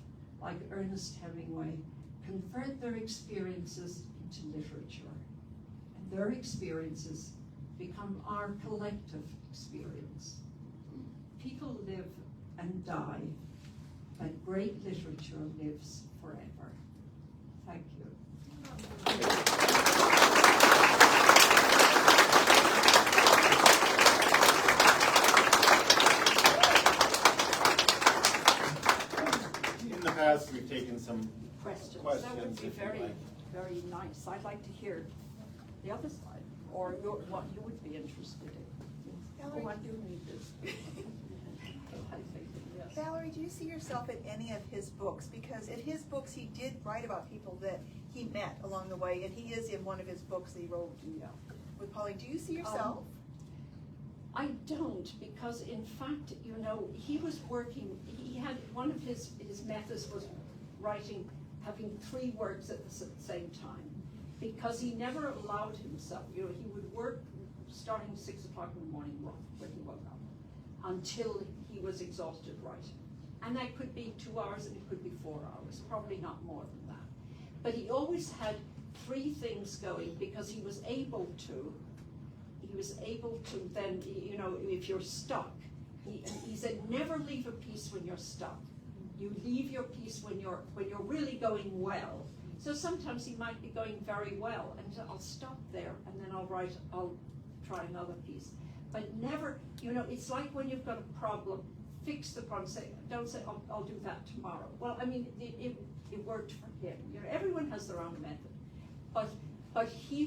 like Ernest Hemingway, convert their experiences into literature, and their experiences become our collective experience. People live and die, but great literature lives forever. Thank you. In the past, we've taken some Questions. questions. That would be if you very, like. very nice. I'd like to hear the other side, or what you would be interested in. Valerie, Oh, I do need this. I think, yes. Valerie, do you see yourself in any of his books? Because in his books, he did write about people that he met along the way, and he is in one of his books that he wrote with Pauline. Do you see yourself? I don't, because in fact, he was working, he had, one of his methods was having 3 works at the same time, because he never allowed himself, he would work starting 6 o'clock in the morning when he woke up, until he was exhausted writing. And that could be 2 hours and it could be 4 hours, probably not more than that. But he always had 3 things going, because he was able to then, if you're stuck, he said, never leave a piece when you're stuck. You leave your piece when you're really going well. So sometimes he might be going very well, and so I'll stop there, and then I'll try another piece. But never, it's like when you've got a problem, fix the problem. Don't say, I'll do that tomorrow. Well, I mean, it worked for him. Everyone has their own method. But he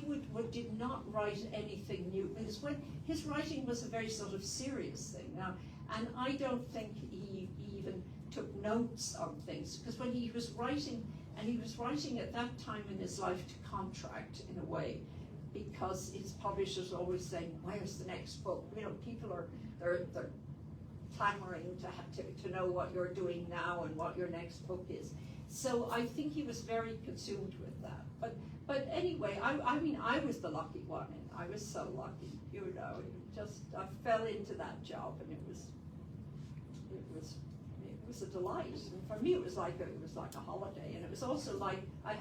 did not write anything new, because when his writing was a very sort of serious thing now, and I don't think he even took notes on things, because when he was writing And he was writing at that time in his life to contract, in a way, because his publishers were always saying, where's the next book? You know, people are, they're clamoring to know what you're doing now and what your next book is. So I think he was very consumed with that. But anyway, I mean, I was the lucky one, and I was so lucky, you know, I fell into that job, and it was a delight. And for me, it was like a holiday, and it was also like as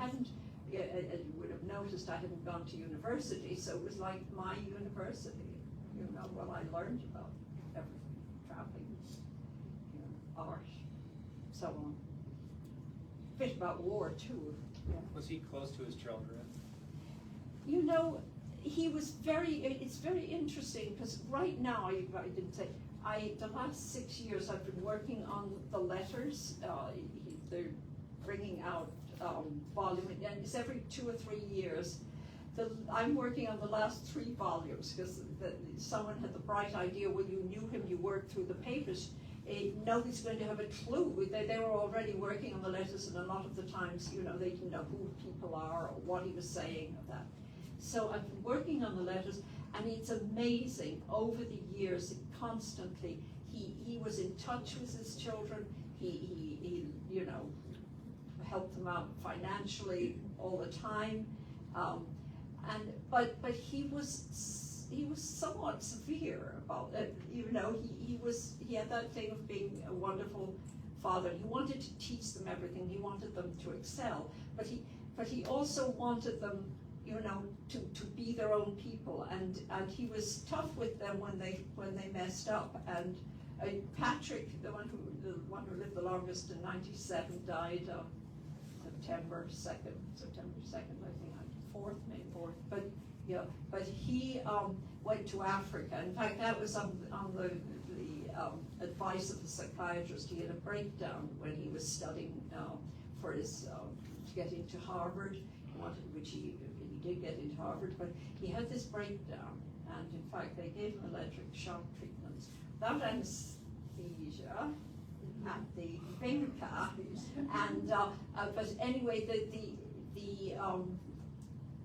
you would have noticed, I hadn't gone to university, so it was like my university, you know, what I learned about everything, traveling, you know, art, so on. A bit about war too. Yeah. Was he close to his children? You know, he was it's very interesting, because right now, I didn't say, the last 6 years I've been working on the letters. They're bringing out volume, and it's every 2 or 3 years. I'm working on the last 3 volumes, because someone had the bright idea, when you knew him, you worked through the papers. Nobody's going to have a clue. They were already working on the letters, and a lot of the times, you know, they didn't know who people are or what he was saying or that. So I've been working on the letters, and it's amazing. Over the years, constantly, he was in touch with his children. He you know, helped them out financially all the time. But he was somewhat severe about it. You know, he had that thing of being a wonderful father. He wanted to teach them everything. He wanted them to excel, but he also wanted them, you know, to be their own people. And he was tough with them when they messed up. And Patrick, the one who lived the longest in 97, died September 2nd, I think, 4th, May 4th. But yeah, but he went to Africa. In fact, that was on the advice of the psychiatrist. He had a breakdown when he was studying for his to get into Harvard, which he did get into Harvard, but he had this breakdown, and in fact they gave him electric shock treatments without anesthesia at the Finca, and but anyway, the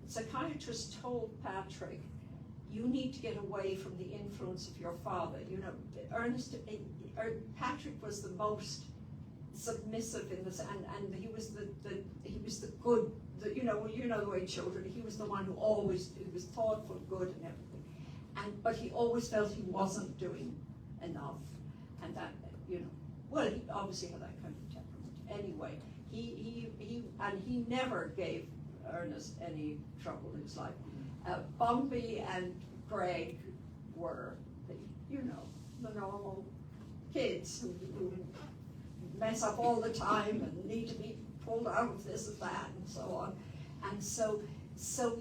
psychiatrist told Patrick, you need to get away from the influence of your father. You know, Patrick was the most submissive in this, and he was the good. You know the way children. He was the one who always was thoughtful, good, and everything. But he always felt he wasn't doing enough, and that, you know. Well, he obviously had that kind of temperament. Anyway, he never gave Ernest any trouble in his life. Bumby and Greg were the normal kids who mess up all the time and need to be pulled out of this and that and so on. And so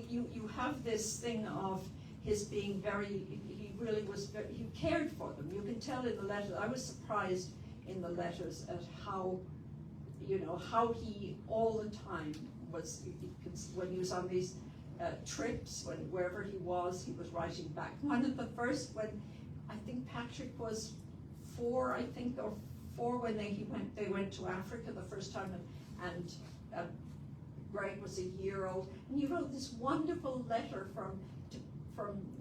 you have this thing of his being he really was he cared for them. You can tell in the letters. I was surprised in the letters at how he all the time was, when he was on these trips, wherever he was writing back. One of the first, when I think Patrick was 4, or 4 when they went to Africa the first time, and Greg was a year old, and he wrote this wonderful letter from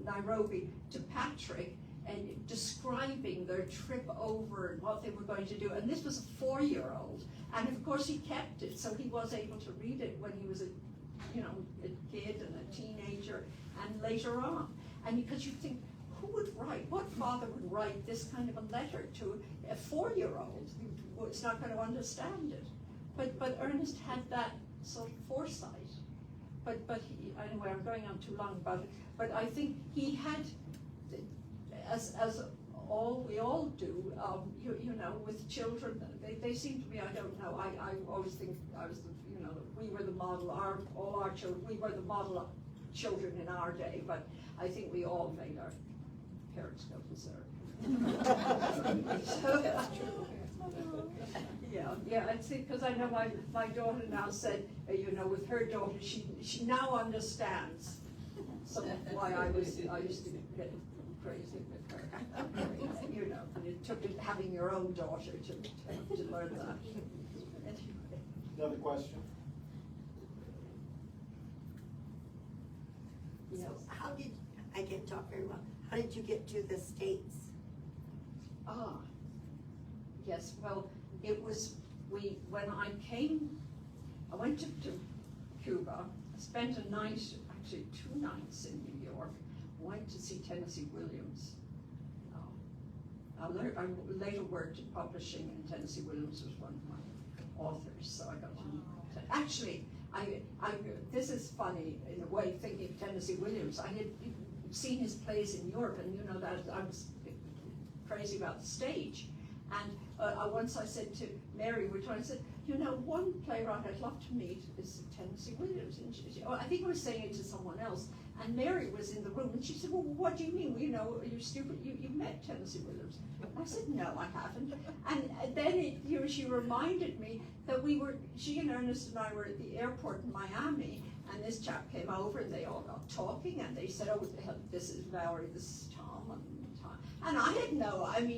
Nairobi to Patrick, and describing their trip over and what they were going to do. And this was a 4-year-old, and of course he kept it, so he was able to read it when he was a kid and a teenager, and later on. And because you think, what father would write this kind of a letter to a 4-year-old who's not going to understand it? But Ernest had that sort of foresight. But anyway, I'm going on too long about it. But I think he had, as we all do, with children, they seem to be, I don't know, I always think I was we were the model, all our children, we were the model children in our day, but I think we all made our parents go berserk. Yeah, I think, because I know my daughter now said, with her daughter, she now understands why I used to get crazy with her. And it took having your own daughter to learn that. Another question? how did, I can't talk very well, how did you get to the States? Ah, yes, well, it was, when I went to Cuba, I spent a night, actually 2 nights in New York, went to see Tennessee Williams. I later worked in publishing, and Tennessee Williams was one of my authors, so I got to actually, this is funny in a way, thinking of Tennessee Williams. I had seen his plays in Europe, and you know that I was crazy about the stage. And once I said to Mary, I said, you know, one playwright I'd love to meet is Tennessee Williams. And I think I was saying it to someone else. And Mary was in the room, and she said, well, what do you mean? Well, you know, you're stupid. You met Tennessee Williams. I said, no, I haven't. And then she reminded me that she and Ernest and I were at the airport in Miami, and this chap came over, and they all got talking, and they said, oh, this is Valerie, this is Tom. And I had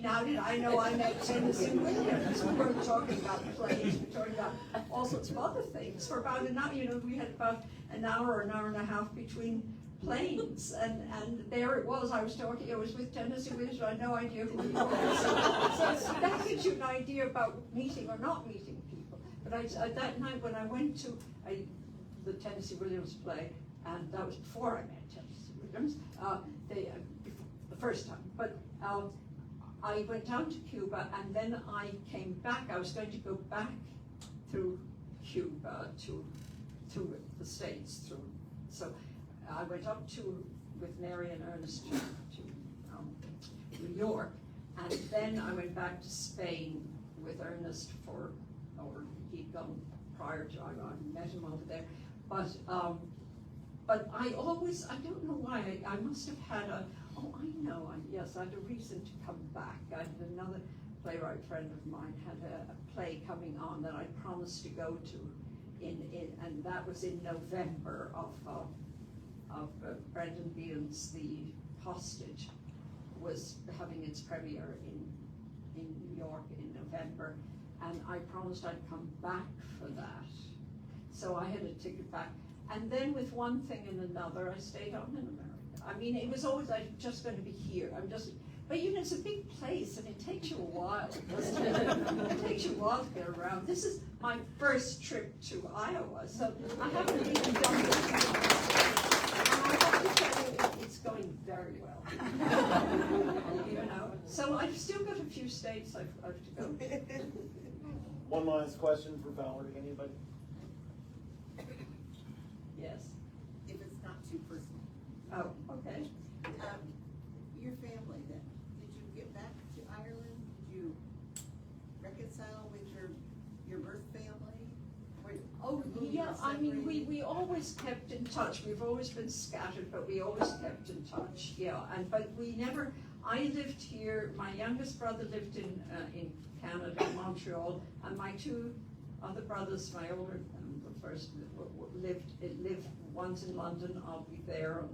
how did I know I met Tennessee Williams? We weren't talking about plays, we were talking about all sorts of other things. For about an hour, you know, we had about an hour and a half between planes, and there it was, I was with Tennessee Williams, I had no idea who he was. So that gives you an idea about meeting or not meeting people. But that night when I went to the Tennessee Williams play, and that was before I met Tennessee Williams, the first time, but I went down to Cuba, and then I came back. I was going to go back through Cuba to the States. So I went up with Mary and Ernest to New York, and then I went back to Spain with Ernest he'd gone prior to, I met him over there, but I don't know why, I must have had I had a reason to come back. I had another playwright friend of mine had a play coming on that I promised to go to and that was in November of Brendan Behan's The Hostage was having its premiere in New York in November, and I promised I'd come back for that. So I had a ticket back. And then with one thing and another, I stayed on in America. I mean, it was always like just going to be here. But you know, it's a big place, and it takes you a while. It takes you a while to get around. This is my first trip to Iowa, so I haven't even done this. And I have to tell you, it's going very well. You know, so I've still got a few states I've to go to. One last question for Valerie. Anybody? Yes. If it's not too personal. Oh, okay. Your family then, did you get back to Ireland? Did you reconcile with your birth family? Oh, yeah, I mean, we always kept in touch. We've always been scattered, but we always kept in touch, yeah. But we never, I lived here, my youngest brother lived in Canada, Montreal, and my 2 other brothers, my older, the first lived, one's in London. I'll be there on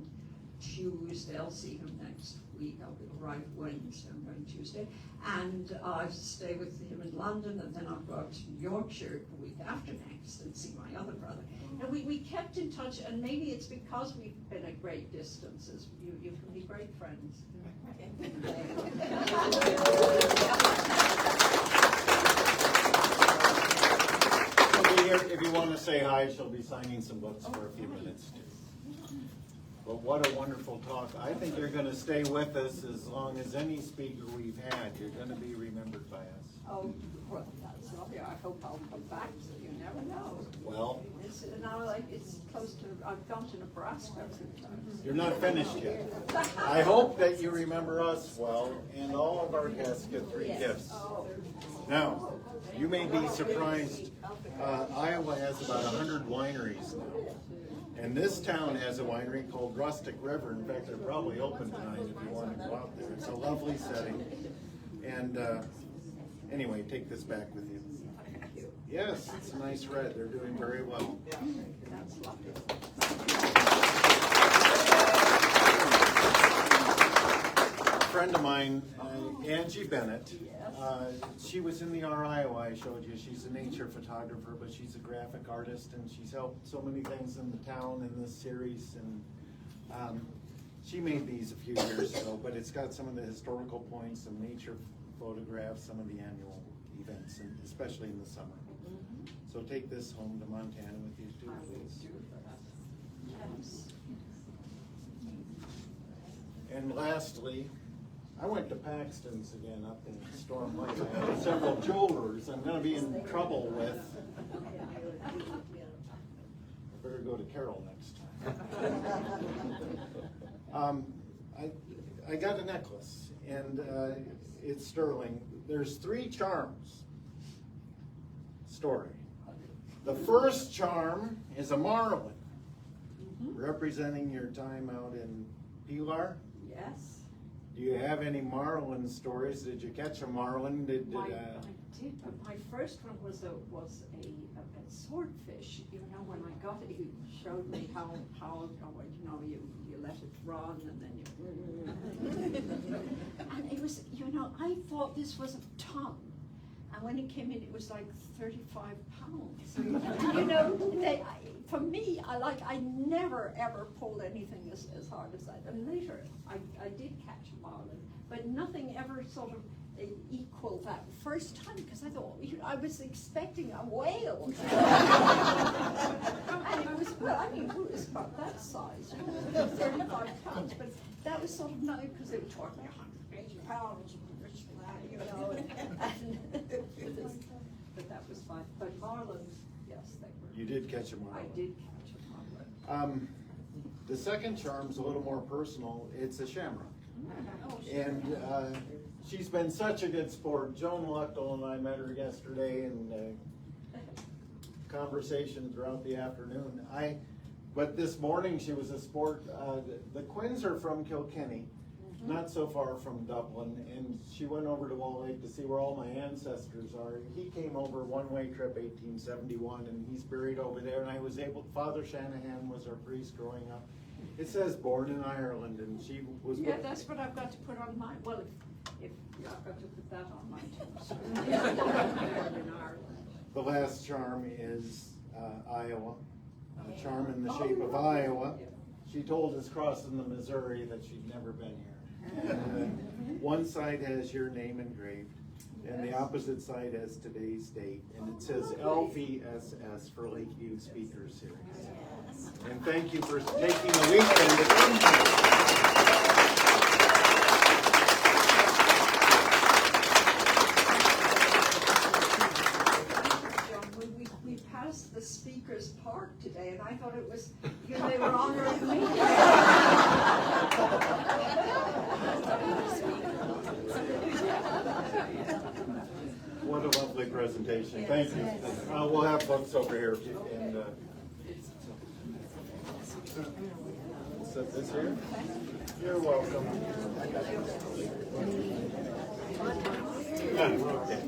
Tuesday. I'll see him next week. I'll arrive Wednesday. I'm going Tuesday, and I stay with him in London, and then I'll go out to Yorkshire the week after next and see my other brother. And we kept in touch, and maybe it's because we've been at great distances. You can be great friends. If you want to say hi, she'll be signing some books for a few minutes too. But what a wonderful talk. I think you're going to stay with us as long as any speaker we've had. You're going to be remembered by us. Oh, well, that's lovely. I hope I'll come back, so you never know. Well, It's close to, I've gone to Nebraska a few times. you're not finished yet. I hope that you remember us well, and all of our guests get 3 gifts. Now, you may be surprised, Iowa has about 100 wineries now. And this town has a winery called Rustic River. In fact, they're probably open tonight if you want to go out there. It's a lovely setting. And anyway, take this back with you. Yes, it's a nice red. They're doing very well. That's lovely. A friend of mine, Angie Bennett, she was in the R Iowa I showed you. She's a nature photographer, but she's a graphic artist, and she's helped so many things in the town in this series. And She made these a few years ago, but it's got some of the historical points, some nature photographs, some of the annual events, and especially in the summer. So take this home to Montana with you too, please. Yes. And lastly, I went to Paxton's again up in Storm Lake. I had several jewelers I'm gonna be in trouble with. I better go to Carol next time. I got a necklace, and it's sterling. There's 3 charms. Story. The first charm is a marlin, representing your time out in Pilar. Yes. Do you have any marlin stories? Did you catch a marlin? I did, but my first one was a swordfish. You know, when I got it, he showed me how you know, you let it run and then you and it was, you know, I thought this was a ton. And when it came in, it was like 35 pounds. You know, for me, I never ever pulled anything as hard as that. And later, I did catch a marlin, but nothing ever sort of equaled that first time, because I thought, I was expecting a whale. And it was, well, I mean, it was about that size, 35 pounds, but that was sort of nice, because they were talking 180 pounds. You know, but that was fine. But marlins, yes, they were. You did catch a marlin. I did catch a marlin. The second charm's a little more personal. It's a shamrock. Oh, sure. And she's been such a good sport. Joan Luchtel and I met her yesterday in conversation throughout the afternoon. But this morning she was a sport. The Quinns are from Kilkenny, not so far from Dublin, and she went over to Wall Lake to see where all my ancestors are. He came over one-way trip 1871, and he's buried over there, and I was able, Father Shanahan was our priest growing up. It says born in Ireland, and she was... Yeah, that's what I've got to put on mine. Well, if I've got to put that on mine too. So. In Ireland. The last charm is Iowa, a charm in the shape of Iowa. She told us crossing the Missouri that she'd never been here. And one side has your name engraved, and the opposite side has today's date, and it says LVSS for Lakeview Speaker Series. And thank you for taking the weekend to come here. We passed the Speaker's Park today, and I thought it was, you know, they were honoring me. What a lovely presentation. Thank you. We'll have books over here. And set this here. You're welcome. Okay.